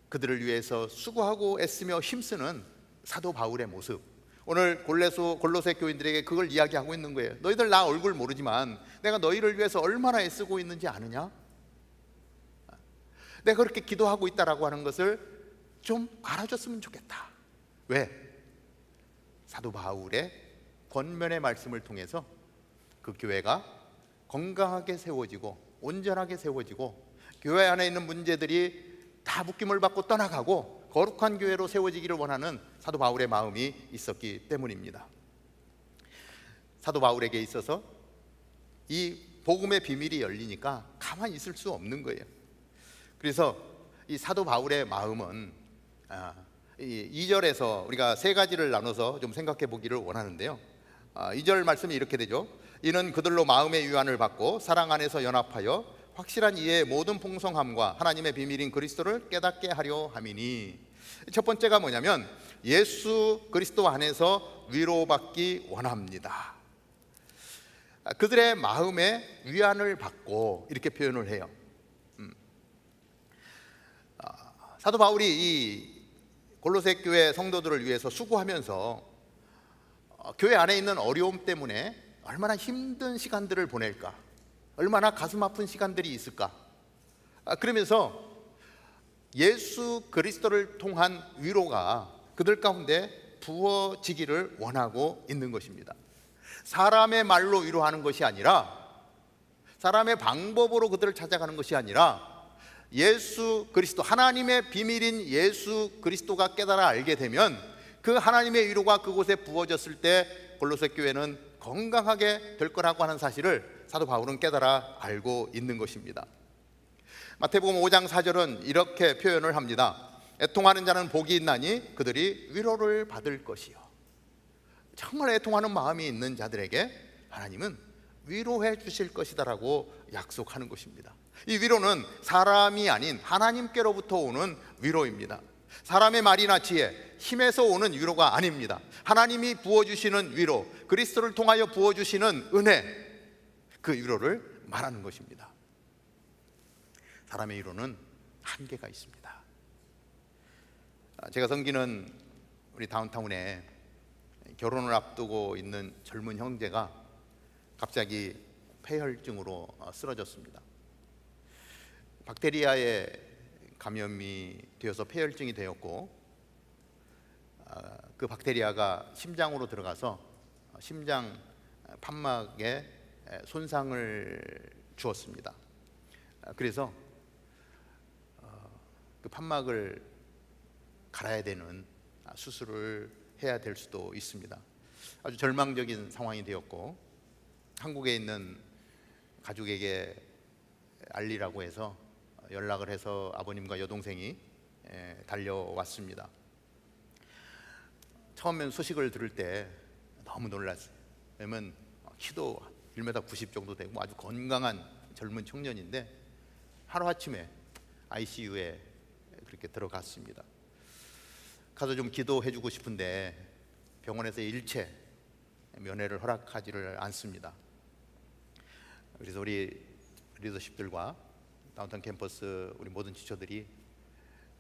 그들을 위해서 수고하고 애쓰며 힘쓰는 사도 바울의 모습, 오늘 골로새 교인들에게 그걸 이야기하고 있는 거예요. 너희들 나 얼굴 모르지만 내가 너희를 위해서 얼마나 애쓰고 있는지 아느냐? 내가 그렇게 기도하고 있다라고 하는 것을 좀 알아줬으면 좋겠다. 왜? 사도 바울의 권면의 말씀을 통해서 그 교회가 건강하게 세워지고 온전하게 세워지고 교회 안에 있는 문제들이 다 묶임을 받고 떠나가고 거룩한 교회로 세워지기를 원하는 사도 바울의 마음이 있었기 때문입니다. 사도 바울에게 있어서 이 복음의 비밀이 열리니까 가만히 있을 수 없는 거예요. 그래서 이 사도 바울의 마음은 2절에서 우리가 세 가지를 나눠서 좀 생각해 보기를 원하는데요. 2절 말씀이 이렇게 되죠. 이는 그들로 마음의 위안을 받고 사랑 안에서 연합하여 확실한 이해의 모든 풍성함과 하나님의 비밀인 그리스도를 깨닫게 하려 함이니. 첫 번째가 뭐냐면 예수 그리스도 안에서 위로받기 원합니다. 그들의 마음에 위안을 받고 이렇게 표현을 해요. 사도 바울이 이 골로새 교회 성도들을 위해서 수고하면서 교회 안에 있는 어려움 때문에 얼마나 힘든 시간들을 보낼까, 얼마나 가슴 아픈 시간들이 있을까, 그러면서 예수 그리스도를 통한 위로가 그들 가운데 부어지기를 원하고 있는 것입니다. 사람의 말로 위로하는 것이 아니라, 사람의 방법으로 그들을 찾아가는 것이 아니라 예수 그리스도, 하나님의 비밀인 예수 그리스도가 깨달아 알게 되면 그 하나님의 위로가 그곳에 부어졌을 때 골로새 교회는 건강하게 될 거라고 하는 사실을 사도 바울은 깨달아 알고 있는 것입니다. 마태복음 5장 4절은 이렇게 표현을 합니다. 애통하는 자는 복이 있나니 그들이 위로를 받을 것이요. 정말 애통하는 마음이 있는 자들에게 하나님은 위로해 주실 것이다라고 약속하는 것입니다. 이 위로는 사람이 아닌 하나님께로부터 오는 위로입니다. 사람의 말이나 지혜, 힘에서 오는 위로가 아닙니다. 하나님이 부어주시는 위로, 그리스도를 통하여 부어주시는 은혜, 그 위로를 말하는 것입니다. 사람의 위로는 한계가 있습니다. 제가 섬기는 우리 다운타운에 결혼을 앞두고 있는 젊은 형제가 갑자기 폐혈증으로 쓰러졌습니다. 박테리아에 감염이 되어서 폐혈증이 되었고, 그 박테리아가 심장으로 들어가서 심장 판막에 손상을 주었습니다. 그래서 그 판막을 갈아야 되는 수술을 해야 될 수도 있습니다. 아주 절망적인 상황이 되었고, 한국에 있는 가족에게 알리라고 해서 연락을 해서 아버님과 여동생이 달려왔습니다. 처음엔 소식을 들을 때 너무 놀랐어요. 왜냐면 키도 1m 90 정도 되고 아주 건강한 젊은 청년인데 하루아침에 ICU에 그렇게 들어갔습니다. 가서 좀 기도해주고 싶은데 병원에서 일체 면회를 허락하지를 않습니다. 그래서 우리 리더십들과 다운타운 캠퍼스 우리 모든 지처들이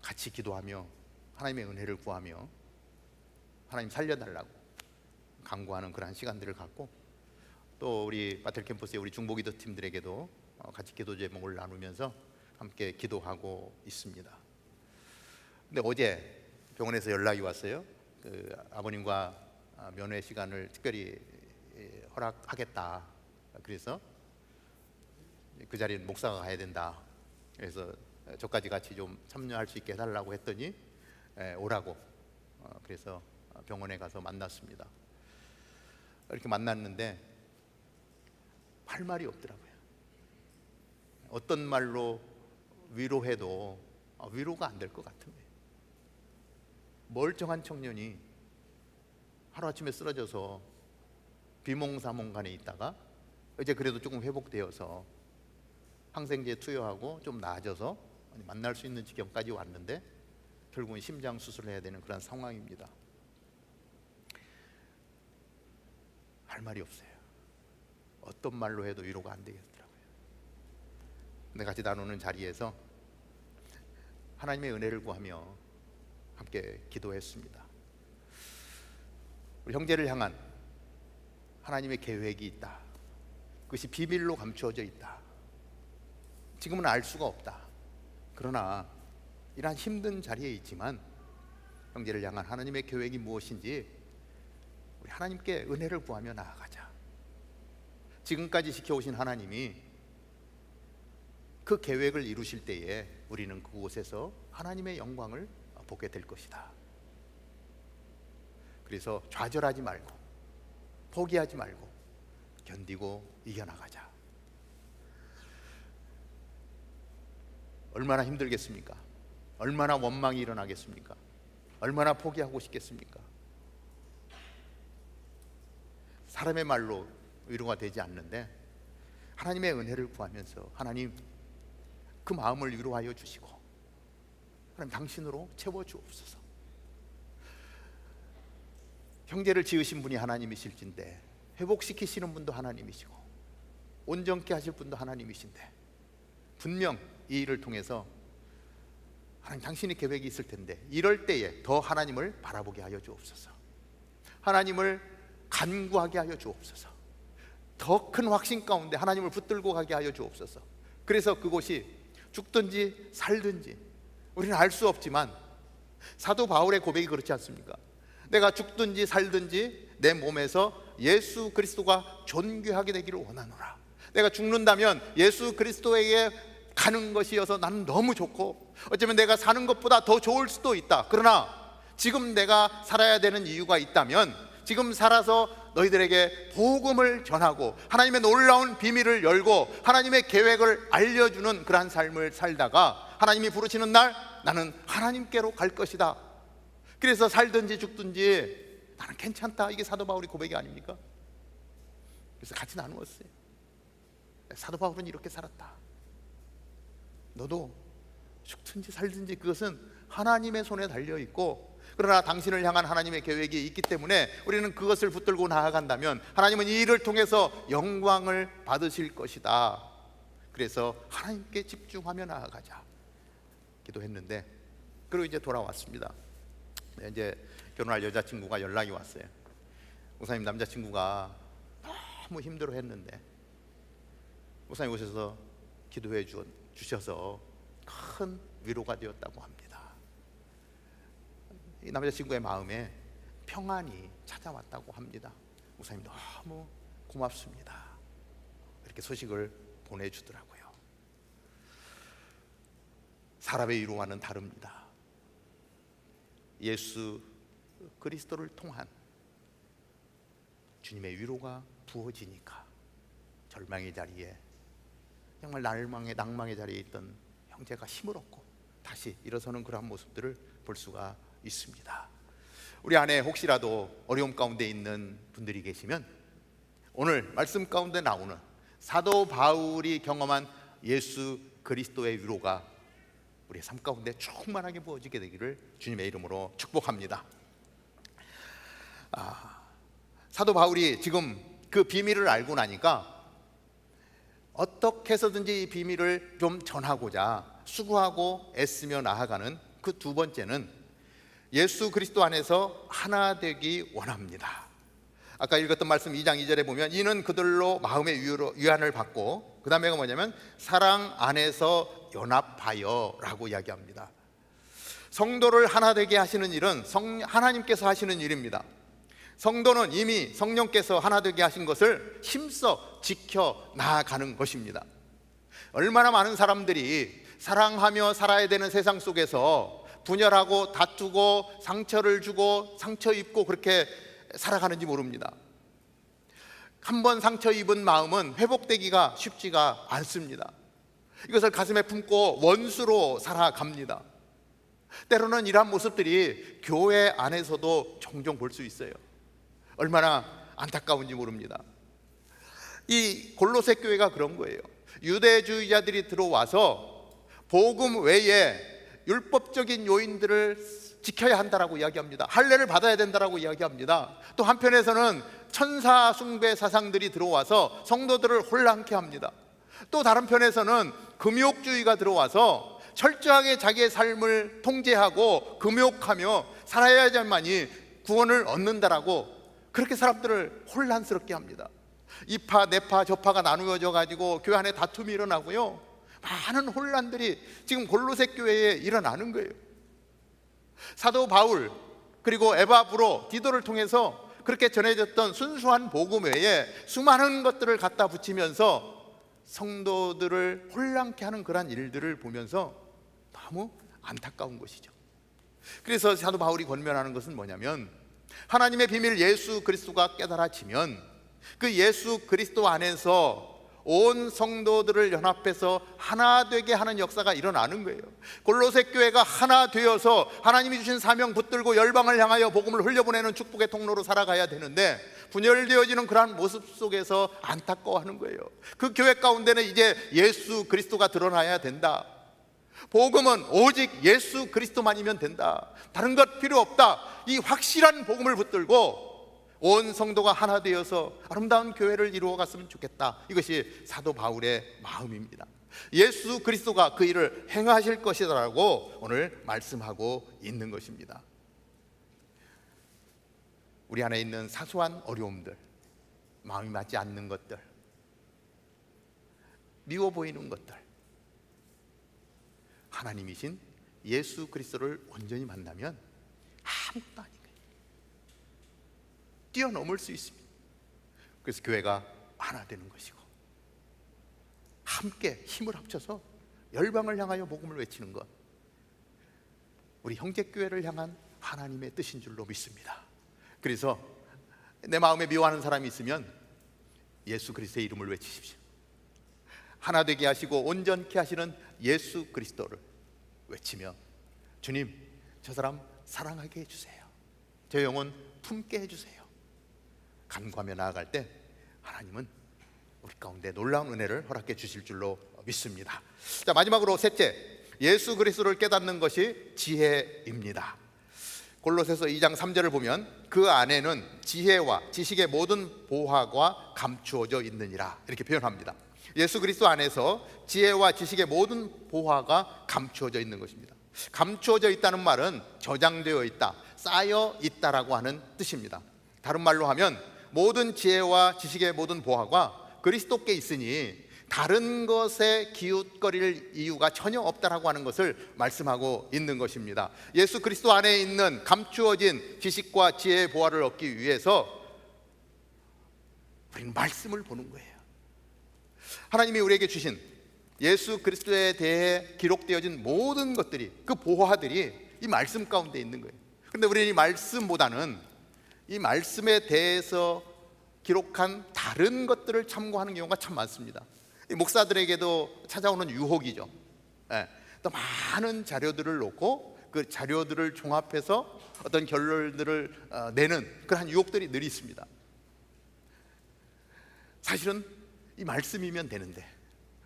같이 기도하며 하나님의 은혜를 구하며 하나님 살려달라고 간구하는 그러한 시간들을 갖고, 또 우리 바텔 캠퍼스의 우리 중보 기도 팀들에게도 같이 기도 제목을 나누면서 함께 기도하고 있습니다. 근데 어제 병원에서 연락이 왔어요. 그 아버님과 면회 시간을 특별히 허락하겠다. 그래서 그 자리는 목사가 가야 된다. 그래서 저까지 같이 좀 참여할 수 있게 해달라고 했더니 오라고. 그래서 병원에 가서 만났습니다. 이렇게 만났는데 할 말이 없더라고요. 어떤 말로 위로해도 위로가 안 될 것 같은 거예요. 멀쩡한 청년이 하루아침에 쓰러져서 비몽사몽간에 있다가 이제 그래도 조금 회복되어서 항생제 투여하고 좀 나아져서 만날 수 있는 지경까지 왔는데 결국은 심장 수술을 해야 되는 그런 상황입니다. 할 말이 없어요. 어떤 말로 해도 위로가 안 되겠더라고요. 근데 같이 나누는 자리에서 하나님의 은혜를 구하며 함께 기도했습니다. 우리 형제를 향한 하나님의 계획이 있다. 그것이 비밀로 감추어져 있다. 지금은 알 수가 없다. 그러나 이러한 힘든 자리에 있지만 형제를 향한 하나님의 계획이 무엇인지 우리 하나님께 은혜를 구하며 나아가자. 지금까지 지켜오신 하나님이 그 계획을 이루실 때에 우리는 그곳에서 하나님의 영광을 보게 될 것이다. 그래서 좌절하지 말고 포기하지 말고 견디고 이겨나가자. 얼마나 힘들겠습니까? 얼마나 원망이 일어나겠습니까? 얼마나 포기하고 싶겠습니까? 사람의 말로 위로가 되지 않는데 하나님의 은혜를 구하면서 하나님 그 마음을 위로하여 주시고 하나님 당신으로 채워주옵소서. 형제를 지으신 분이 하나님이실진데 회복시키시는 분도 하나님이시고 온전케 하실 분도 하나님이신데 분명 이 일을 통해서 하나님 당신의 계획이 있을 텐데 이럴 때에 더 하나님을 바라보게 하여 주옵소서. 하나님을 간구하게 하여 주옵소서. 더 큰 확신 가운데 하나님을 붙들고 가게 하여 주옵소서. 그래서 그곳이 죽든지 살든지 우리는 알 수 없지만 사도 바울의 고백이 그렇지 않습니까? 내가 죽든지 살든지 내 몸에서 예수 그리스도가 존귀하게 되기를 원하노라. 내가 죽는다면 예수 그리스도에게 가는 것이어서 나는 너무 좋고 어쩌면 내가 사는 것보다 더 좋을 수도 있다. 그러나 지금 내가 살아야 되는 이유가 있다면 지금 살아서 너희들에게 복음을 전하고 하나님의 놀라운 비밀을 열고 하나님의 계획을 알려주는 그러한 삶을 살다가 하나님이 부르시는 날 나는 하나님께로 갈 것이다. 그래서 살든지 죽든지 나는 괜찮다. 이게 사도 바울의 고백이 아닙니까? 그래서 같이 나누었어요. 사도 바울은 이렇게 살았다. 너도 죽든지 살든지 그것은 하나님의 손에 달려있고 그러나 당신을 향한 하나님의 계획이 있기 때문에 우리는 그것을 붙들고 나아간다면 하나님은 이 일을 통해서 영광을 받으실 것이다. 그래서 하나님께 집중하며 나아가자 기도했는데 그리고 이제 돌아왔습니다. 이제 결혼할 여자친구가 연락이 왔어요. 목사님 남자친구가 너무 힘들어했는데 목사님 오셔서 기도해 주셔서 큰 위로가 되었다고 합니다. 이 남자친구의 마음에 평안이 찾아왔다고 합니다. 목사님 너무 고맙습니다. 이렇게 소식을 보내주더라고요. 사람의 위로와는 다릅니다. 예수 그리스도를 통한 주님의 위로가 부어지니까 절망의 자리에, 정말 낭망의 자리에 있던 형제가 힘을 얻고 다시 일어서는 그러한 모습들을 볼 수가 있습니다. 우리 안에 혹시라도 어려움 가운데 있는 분들이 계시면 오늘 말씀 가운데 나오는 사도 바울이 경험한 예수 그리스도의 위로가 우리의 삶 가운데 충만하게 부어지게 되기를 주님의 이름으로 축복합니다. 사도 바울이 지금 그 비밀을 알고 나니까 어떻게 해서든지 이 비밀을 좀 전하고자 수고하고 애쓰며 나아가는 그 두 번째는 예수 그리스도 안에서 하나 되기 원합니다. 아까 읽었던 말씀 2장 2절에 보면 이는 그들로 마음의 위안을 받고, 그 다음에가 뭐냐면 사랑 안에서 연합하여 라고 이야기합니다. 성도를 하나 되게 하시는 일은 하나님께서 하시는 일입니다. 성도는 이미 성령께서 하나 되게 하신 것을 힘써 지켜 나아가는 것입니다. 얼마나 많은 사람들이 사랑하며 살아야 되는 세상 속에서 분열하고 다투고 상처를 주고 상처 입고 그렇게 살아가는지 모릅니다. 한번 상처 입은 마음은 회복되기가 쉽지가 않습니다. 이것을 가슴에 품고 원수로 살아갑니다. 때로는 이러한 모습들이 교회 안에서도 종종 볼 수 있어요. 얼마나 안타까운지 모릅니다. 이 골로새 교회가 그런 거예요. 유대주의자들이 들어와서 복음 외에 율법적인 요인들을 지켜야 한다라고 이야기합니다. 할례를 받아야 된다라고 이야기합니다. 또 한편에서는 천사 숭배 사상들이 들어와서 성도들을 혼란케 합니다. 또 다른 편에서는 금욕주의가 들어와서 철저하게 자기의 삶을 통제하고 금욕하며 살아야지만이 구원을 얻는다라고 그렇게 사람들을 혼란스럽게 합니다. 이파 내파 저파가 나누어져 가지고 교회 안에 다툼이 일어나고요, 많은 혼란들이 지금 골로새 교회에 일어나는 거예요. 사도 바울 그리고 에바브로 디도를 통해서 그렇게 전해졌던 순수한 복음 외에 수많은 것들을 갖다 붙이면서 성도들을 혼란케 하는 그런 일들을 보면서 너무 안타까운 것이죠. 그래서 사도 바울이 권면하는 것은 뭐냐면, 하나님의 비밀 예수 그리스도가 깨달아지면 그 예수 그리스도 안에서 온 성도들을 연합해서 하나 되게 하는 역사가 일어나는 거예요. 골로새 교회가 하나 되어서 하나님이 주신 사명 붙들고 열방을 향하여 복음을 흘려보내는 축복의 통로로 살아가야 되는데 분열되어지는 그러한 모습 속에서 안타까워하는 거예요. 그 교회 가운데는 이제 예수 그리스도가 드러나야 된다. 복음은 오직 예수 그리스도만이면 된다. 다른 것 필요 없다. 이 확실한 복음을 붙들고 온 성도가 하나 되어서 아름다운 교회를 이루어 갔으면 좋겠다. 이것이 사도 바울의 마음입니다. 예수 그리스도가 그 일을 행하실 것이라고 오늘 말씀하고 있는 것입니다. 우리 안에 있는 사소한 어려움들, 마음이 맞지 않는 것들, 미워 보이는 것들, 하나님이신 예수 그리스도를 온전히 만나면 아무것도 아닌 거예요. 뛰어넘을 수 있습니다. 그래서 교회가 하나 되는 것이고 함께 힘을 합쳐서 열방을 향하여 복음을 외치는 것, 우리 형제교회를 향한 하나님의 뜻인 줄로 믿습니다. 그래서 내 마음에 미워하는 사람이 있으면 예수 그리스도의 이름을 외치십시오. 하나 되게 하시고 온전케 하시는 예수 그리스도를 외치며, 주님, 저 사람 사랑하게 해주세요. 저 영혼 품게 해주세요. 간구하며 나아갈 때 하나님은 우리 가운데 놀라운 은혜를 허락해 주실 줄로 믿습니다. 자, 마지막으로 셋째, 예수 그리스도를 깨닫는 것이 지혜입니다. 골로새서 2장 3절을 보면 그 안에는 지혜와 지식의 모든 보화가 감추어져 있느니라, 이렇게 표현합니다. 예수 그리스도 안에서 지혜와 지식의 모든 보화가 감추어져 있는 것입니다. 감추어져 있다는 말은 저장되어 있다, 쌓여 있다라고 하는 뜻입니다. 다른 말로 하면 모든 지혜와 지식의 모든 보화가 그리스도께 있으니 다른 것에 기웃거릴 이유가 전혀 없다라고 하는 것을 말씀하고 있는 것입니다. 예수 그리스도 안에 있는 감추어진 지식과 지혜의 보화를 얻기 위해서 우리는 말씀을 보는 거예요. 하나님이 우리에게 주신 예수 그리스도에 대해 기록되어진 모든 것들이, 그 보화들이 이 말씀 가운데 있는 거예요. 그런데 우리는 이 말씀보다는 이 말씀에 대해서 기록한 다른 것들을 참고하는 경우가 참 많습니다. 이 목사들에게도 찾아오는 유혹이죠. 또 많은 자료들을 놓고 그 자료들을 종합해서 어떤 결론들을 내는 그러한 유혹들이 늘 있습니다. 사실은 이 말씀이면 되는데,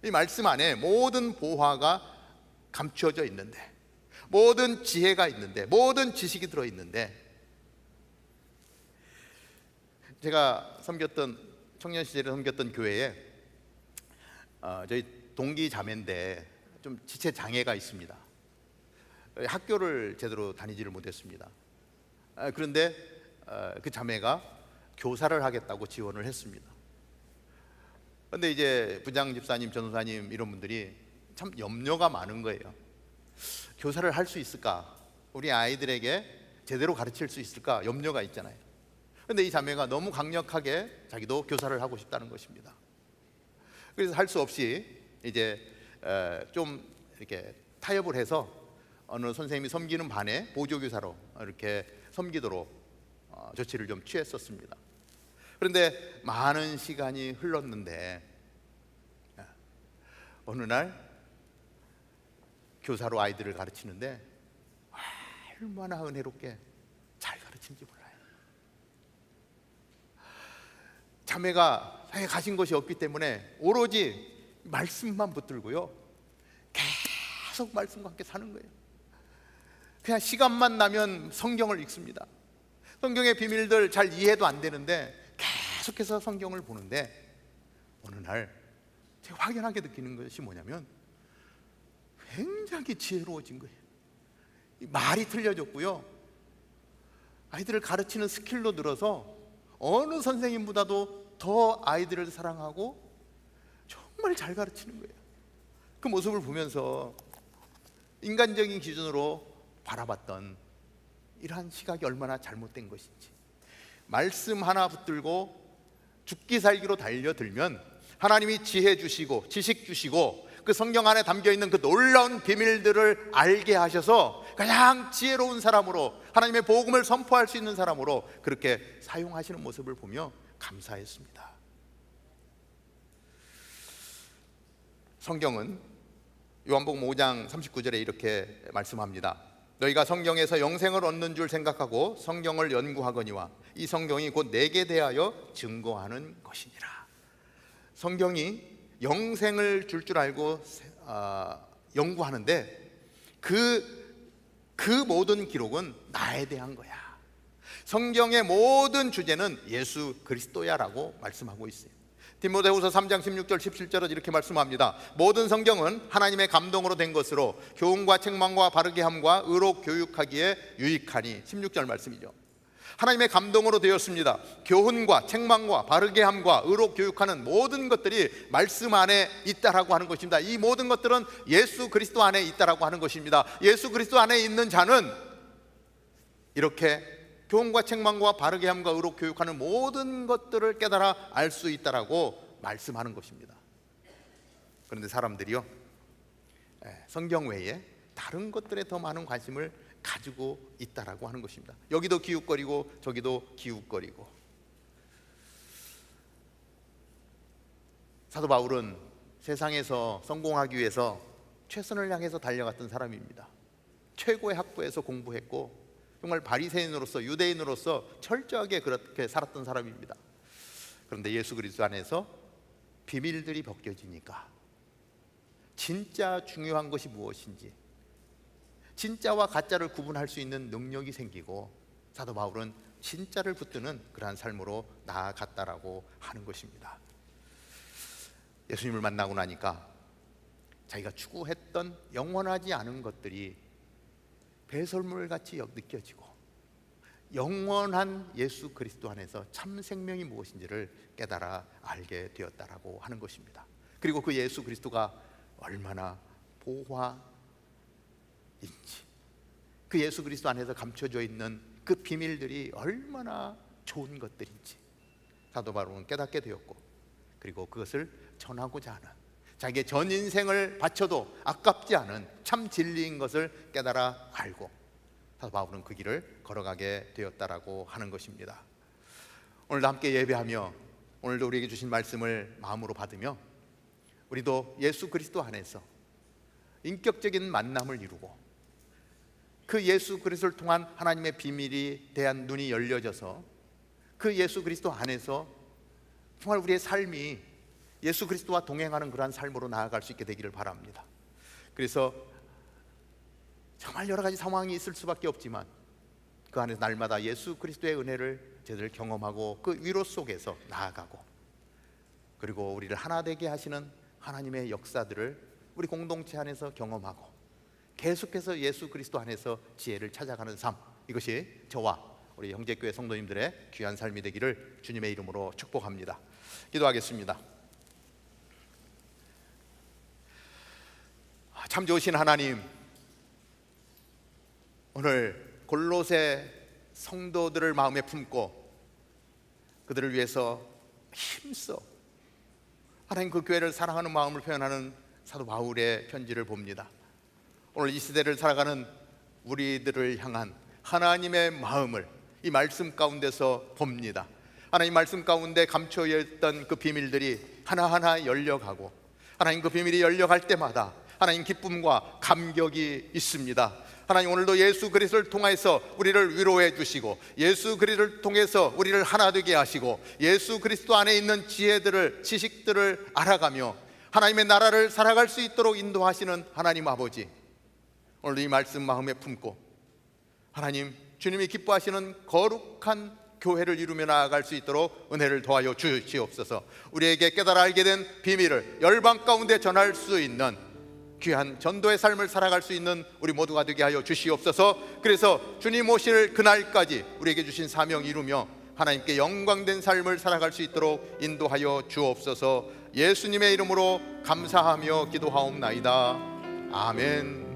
이 말씀 안에 모든 보화가 감추어져 있는데, 모든 지혜가 있는데, 모든 지식이 들어있는데, 제가 섬겼던, 청년 시절에 섬겼던 교회에 저희 동기 자매인데 좀 지체 장애가 있습니다. 학교를 제대로 다니지를 못했습니다. 그런데 그 자매가 교사를 하겠다고 지원을 했습니다. 그런데 이제 부장 집사님, 전도사님 이런 분들이 참 염려가 많은 거예요. 교사를 할 수 있을까? 우리 아이들에게 제대로 가르칠 수 있을까? 염려가 있잖아요. 그런데 이 자매가 너무 강력하게 자기도 교사를 하고 싶다는 것입니다. 그래서 할 수 없이 이제 좀 이렇게 타협을 해서 어느 선생님이 섬기는 반에 보조교사로 이렇게 섬기도록 조치를 좀 취했었습니다. 그런데 많은 시간이 흘렀는데 어느 날 교사로 아이들을 가르치는데 얼마나 은혜롭게 잘 가르치는지 몰라요. 자매가 자기가 가진 것이 없기 때문에 오로지 말씀만 붙들고요, 계속 말씀과 함께 사는 거예요. 그냥 시간만 나면 성경을 읽습니다. 성경의 비밀들 잘 이해도 안 되는데 계속해서 성경을 보는데 어느 날 제가 확연하게 느끼는 것이 뭐냐면 굉장히 지혜로워진 거예요. 말이 틀려졌고요, 아이들을 가르치는 스킬도 늘어서 어느 선생님보다도 더 아이들을 사랑하고 정말 잘 가르치는 거예요. 그 모습을 보면서 인간적인 기준으로 바라봤던 이러한 시각이 얼마나 잘못된 것인지, 말씀 하나 붙들고 죽기 살기로 달려들면 하나님이 지혜 주시고 지식 주시고 그 성경 안에 담겨있는 그 놀라운 비밀들을 알게 하셔서 그냥 지혜로운 사람으로, 하나님의 복음을 선포할 수 있는 사람으로 그렇게 사용하시는 모습을 보며 감사했습니다. 성경은 요한복음 5장 39절에 이렇게 말씀합니다. 너희가 성경에서 영생을 얻는 줄 생각하고 성경을 연구하거니와 이 성경이 곧 내게 대하여 증거하는 것이니라. 성경이 영생을 줄 알고 연구하는데 그 모든 기록은 나에 대한 거야. 성경의 모든 주제는 예수 그리스도야라고 말씀하고 있어요. 디모데후서 3장 16절 17절은 이렇게 말씀합니다. 모든 성경은 하나님의 감동으로 된 것으로 교훈과 책망과 바르게 함과 의로 교육하기에 유익하니. 16절 말씀이죠. 하나님의 감동으로 되었습니다. 교훈과 책망과 바르게 함과 의로 교육하는 모든 것들이 말씀 안에 있다라고 하는 것입니다. 이 모든 것들은 예수 그리스도 안에 있다라고 하는 것입니다. 예수 그리스도 안에 있는 자는 이렇게 교훈과 책망과 바르게 함과 의로 교육하는 모든 것들을 깨달아 알 수 있다라고 말씀하는 것입니다. 그런데 사람들이요, 성경 외에 다른 것들에 더 많은 관심을 가지고 있다라고 하는 것입니다. 여기도 기웃거리고 저기도 기웃거리고. 사도 바울은 세상에서 성공하기 위해서 최선을 향해서 달려갔던 사람입니다. 최고의 학부에서 공부했고 정말 바리새인으로서, 유대인으로서 철저하게 그렇게 살았던 사람입니다. 그런데 예수 그리스도 안에서 비밀들이 벗겨지니까 진짜 중요한 것이 무엇인지, 진짜와 가짜를 구분할 수 있는 능력이 생기고 사도 바울은 진짜를 붙드는 그러한 삶으로 나아갔다라고 하는 것입니다. 예수님을 만나고 나니까 자기가 추구했던 영원하지 않은 것들이 배설물같이 느껴지고 영원한 예수 그리스도 안에서 참 생명이 무엇인지를 깨달아 알게 되었다라고 하는 것입니다. 그리고 그 예수 그리스도가 얼마나 보화인지, 그 예수 그리스도 안에서 감춰져 있는 그 비밀들이 얼마나 좋은 것들인지 사도 바울은 깨닫게 되었고, 그리고 그것을 전하고자 하는, 자기의 전 인생을 바쳐도 아깝지 않은 참 진리인 것을 깨달아 알고 사도 바울은 그 길을 걸어가게 되었다라고 하는 것입니다. 오늘도 함께 예배하며 오늘도 우리에게 주신 말씀을 마음으로 받으며 우리도 예수 그리스도 안에서 인격적인 만남을 이루고 그 예수 그리스도를 통한 하나님의 비밀이 대한 눈이 열려져서 그 예수 그리스도 안에서 정말 우리의 삶이 예수 그리스도와 동행하는 그러한 삶으로 나아갈 수 있게 되기를 바랍니다. 그래서 정말 여러 가지 상황이 있을 수밖에 없지만 그 안에서 날마다 예수 그리스도의 은혜를 저희들 경험하고 그 위로 속에서 나아가고, 그리고 우리를 하나 되게 하시는 하나님의 역사들을 우리 공동체 안에서 경험하고 계속해서 예수 그리스도 안에서 지혜를 찾아가는 삶, 이것이 저와 우리 형제교회 성도님들의 귀한 삶이 되기를 주님의 이름으로 축복합니다. 기도하겠습니다. 참 좋으신 하나님, 오늘 골로새 성도들을 마음에 품고 그들을 위해서 힘써 하나님 그 교회를 사랑하는 마음을 표현하는 사도 바울의 편지를 봅니다. 오늘 이 시대를 살아가는 우리들을 향한 하나님의 마음을 이 말씀 가운데서 봅니다. 하나님 말씀 가운데 감춰있던 그 비밀들이 하나하나 열려가고, 하나님 그 비밀이 열려갈 때마다 하나님 기쁨과 감격이 있습니다. 하나님 오늘도 예수 그리스도를 통해서 우리를 위로해 주시고, 예수 그리스도를 통해서 우리를 하나 되게 하시고, 예수 그리스도 안에 있는 지혜들을, 지식들을 알아가며 하나님의 나라를 살아갈 수 있도록 인도하시는 하나님 아버지, 오늘 이 말씀 마음에 품고 하나님 주님이 기뻐하시는 거룩한 교회를 이루며 나아갈 수 있도록 은혜를 더하여 주시옵소서. 우리에게 깨달아 알게 된 비밀을 열방 가운데 전할 수 있는 귀한 전도의 삶을 살아갈 수 있는 우리 모두가 되게 하여 주시옵소서. 그래서 주님 오실 그날까지 우리에게 주신 사명 이루며 하나님께 영광된 삶을 살아갈 수 있도록 인도하여 주옵소서. 예수님의 이름으로 감사하며 기도하옵나이다. 아멘.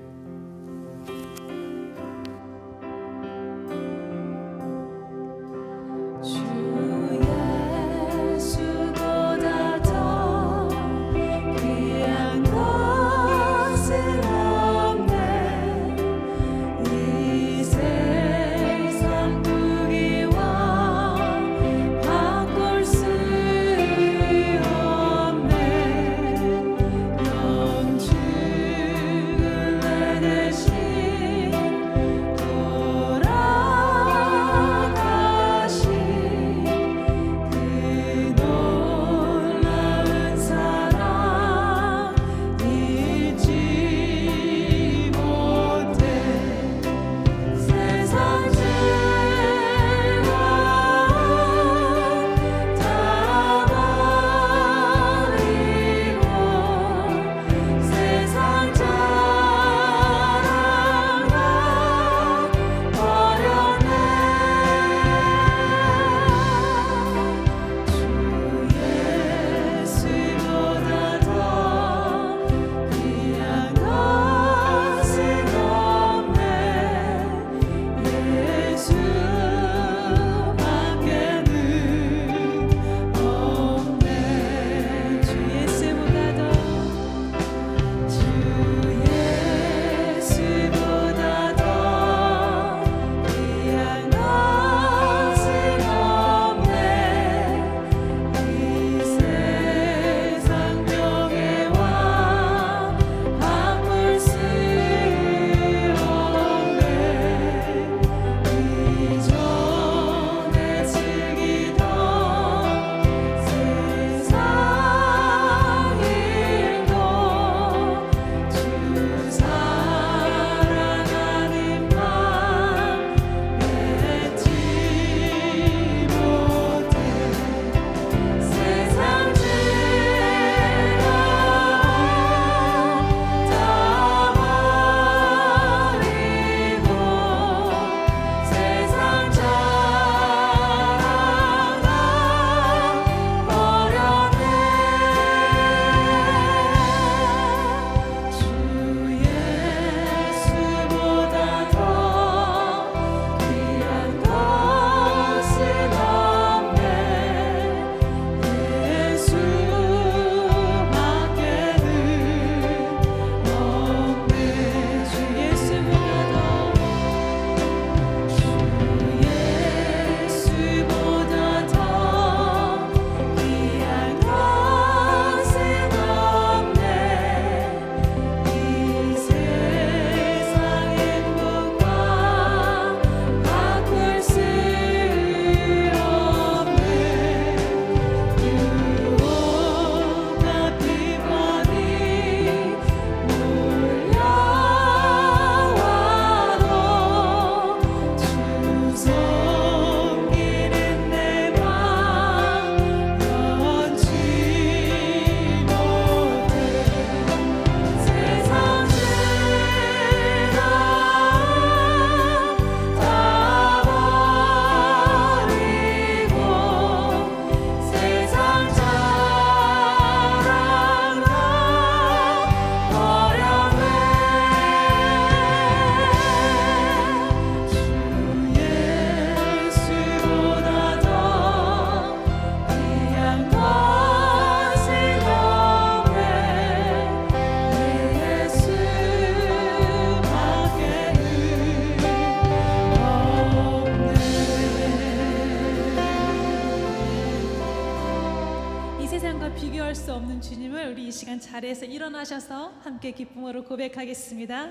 비교할 수 없는 주님을 우리 이 시간 자리에서 일어나셔서 함께 기쁨으로 고백하겠습니다.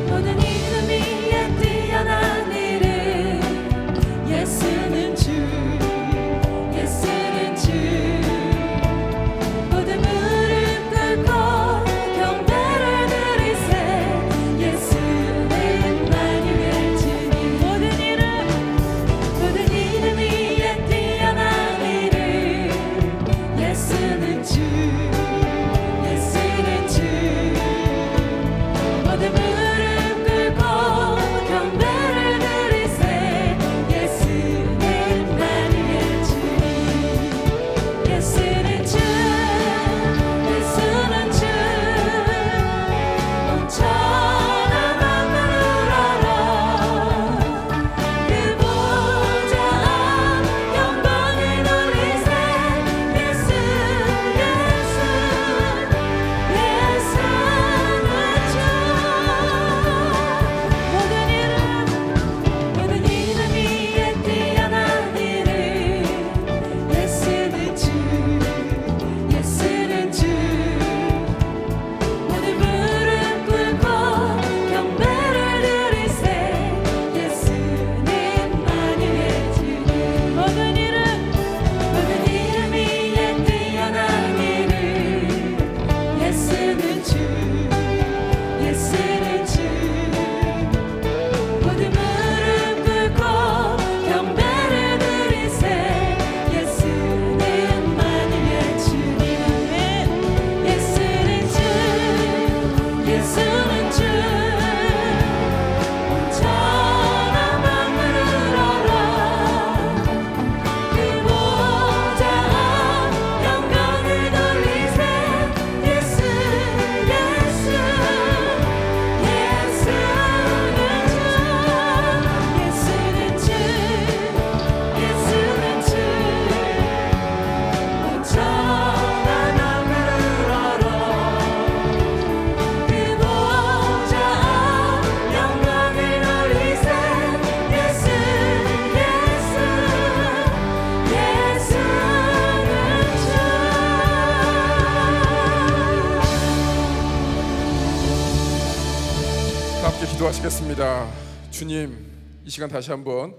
모든 이름 위에 뛰어난 이름 예수는 주 예수는 주 모든 무릎 꿇고 경배를 드리세 예수는 만유의 주님 모든 이름 위에 뛰어난 이름 예수는 주 예수는 주 모든 무릎 꿇고 경배를 드리세 예수는 만유의 주님 예수는 주 예수는 주 온천한 만물을 알아 그 보좌 앞 영광을 돌리세 예수 예수는 주 모든 이름 위에 뛰어난 이름 예수는 주 예수는 주 모든 무릎 꿇고 경배를 드리세 예수는 만유의 주님 모든 이름 위에 뛰어난 이름 예수는 주 예수는 주 모든 무릎 꿇고 경배를 드리세 예수는 만유의 주님 아멘 예수는 주 예수는 주 온천한 만물을 알아 그 보좌 앞 영광을 돌리세 예수 예수는 주 예수는 주 온천한 만물을 알아 그 보좌 앞 영광을 돌리세 예수 예수는 주 함께 기도하시겠습니다. 주님, 이 시간 다시 한번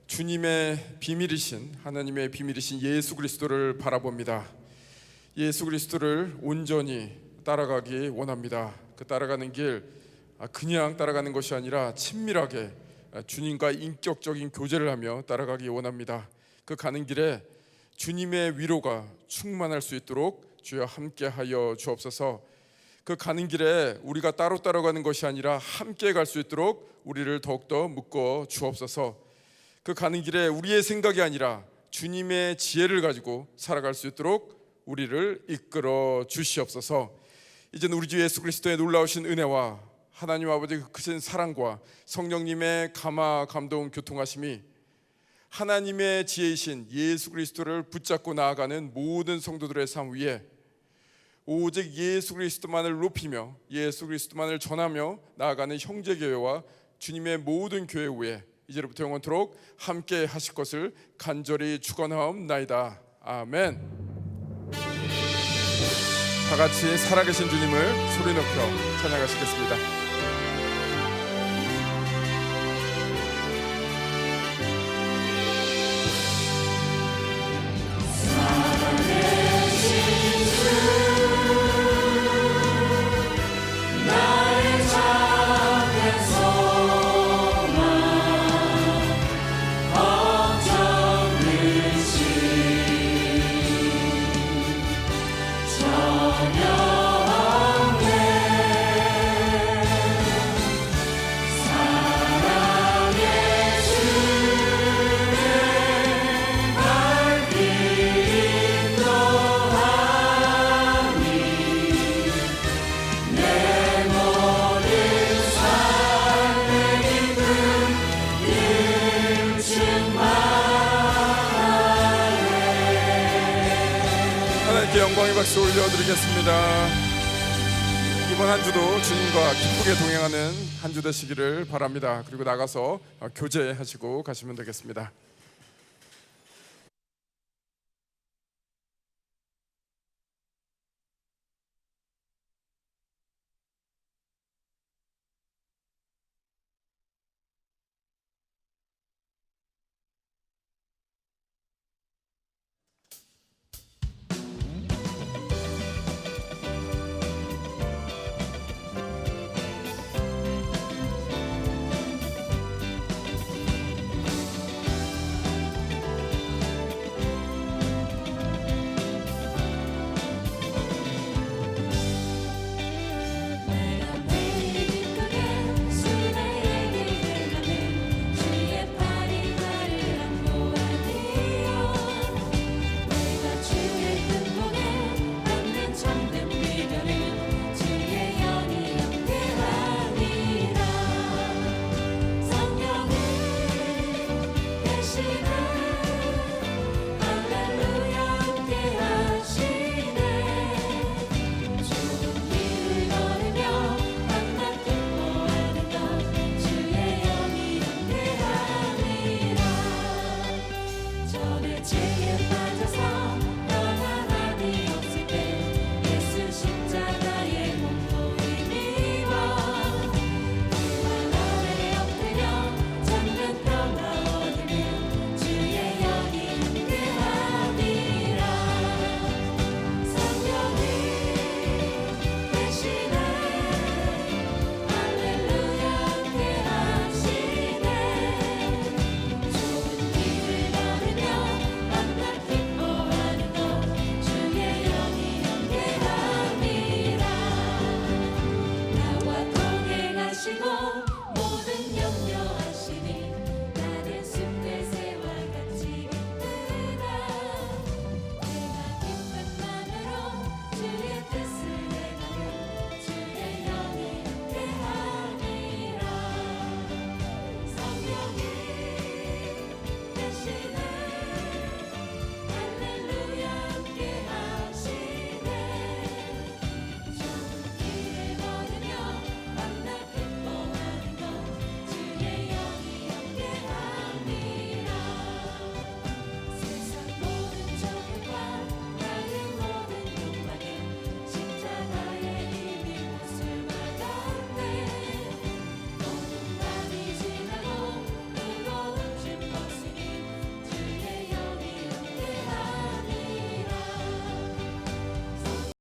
주님의 비밀이신 하나님의 비밀이신 예수 그리스도를 바라봅니다. 예수 그리스도를 온전히 따라가기 원합니다. 그 따라가는 길 그냥 따라가는 것이 아니라 친밀하게 주님과 인격적인 교제를 하며 따라가기 원합니다. 그 가는 길에 주님의 위로가 충만할 수 있도록 주여 함께하여 주옵소서. 그 가는 길에 우리가 따로 따라가는 것이 아니라 함께 갈 수 있도록 우리를 더욱더 묶어 주옵소서. 그 가는 길에 우리의 생각이 아니라 주님의 지혜를 가지고 살아갈 수 있도록 우리를 이끌어 주시옵소서. 이제는 우리 주 예수 그리스도의 놀라우신 은혜와 하나님 아버지의 그 크신 사랑과 성령님의 감화 감동 교통하심이 하나님의 지혜이신 예수 그리스도를 붙잡고 나아가는 모든 성도들의 삶 위에 오직 예수 그리스도만을 높이며 예수 그리스도만을 전하며 나아가는 형제교회와 주님의 모든 교회 위에 이제로부터 영원토록 함께 하실 것을 간절히 축원하옵나이다. 아멘. 다 같이 살아계신 주님을 소리 높여 찬양하시겠습니다. 전혀 없네 박수 올려드리겠습니다. 이번 한 주도 주님과 기쁘게 동행하는 한 주 되시기를 바랍니다. 그리고 나가서 교제하시고 가시면 되겠습니다. 내가 매일 기쁘게 수레에 기대하는 주의 팔이 나를 안보하니요 내가 주의 큰 몸에 받는 참된 비결은 주의 영이 함께하니라 성령이 계시네 할렐루야 함께하시네 좋은 길을 걸으며 만나 기뻐하는 것 주의 영이 함께하니라 전에 죄에 빠져서 평안함이 없을 때 예수 십자가의 몸도 힘입어 그 아래 엎드려 잠든 평화 얻으며 주의 영이 함께하니라 성령이 계시네 할렐루야 함께하시네 좋은 길을 걸으며 만나 기뻐하는 것 주의 영이 함께하니라 나와 동행하시고 모든 염려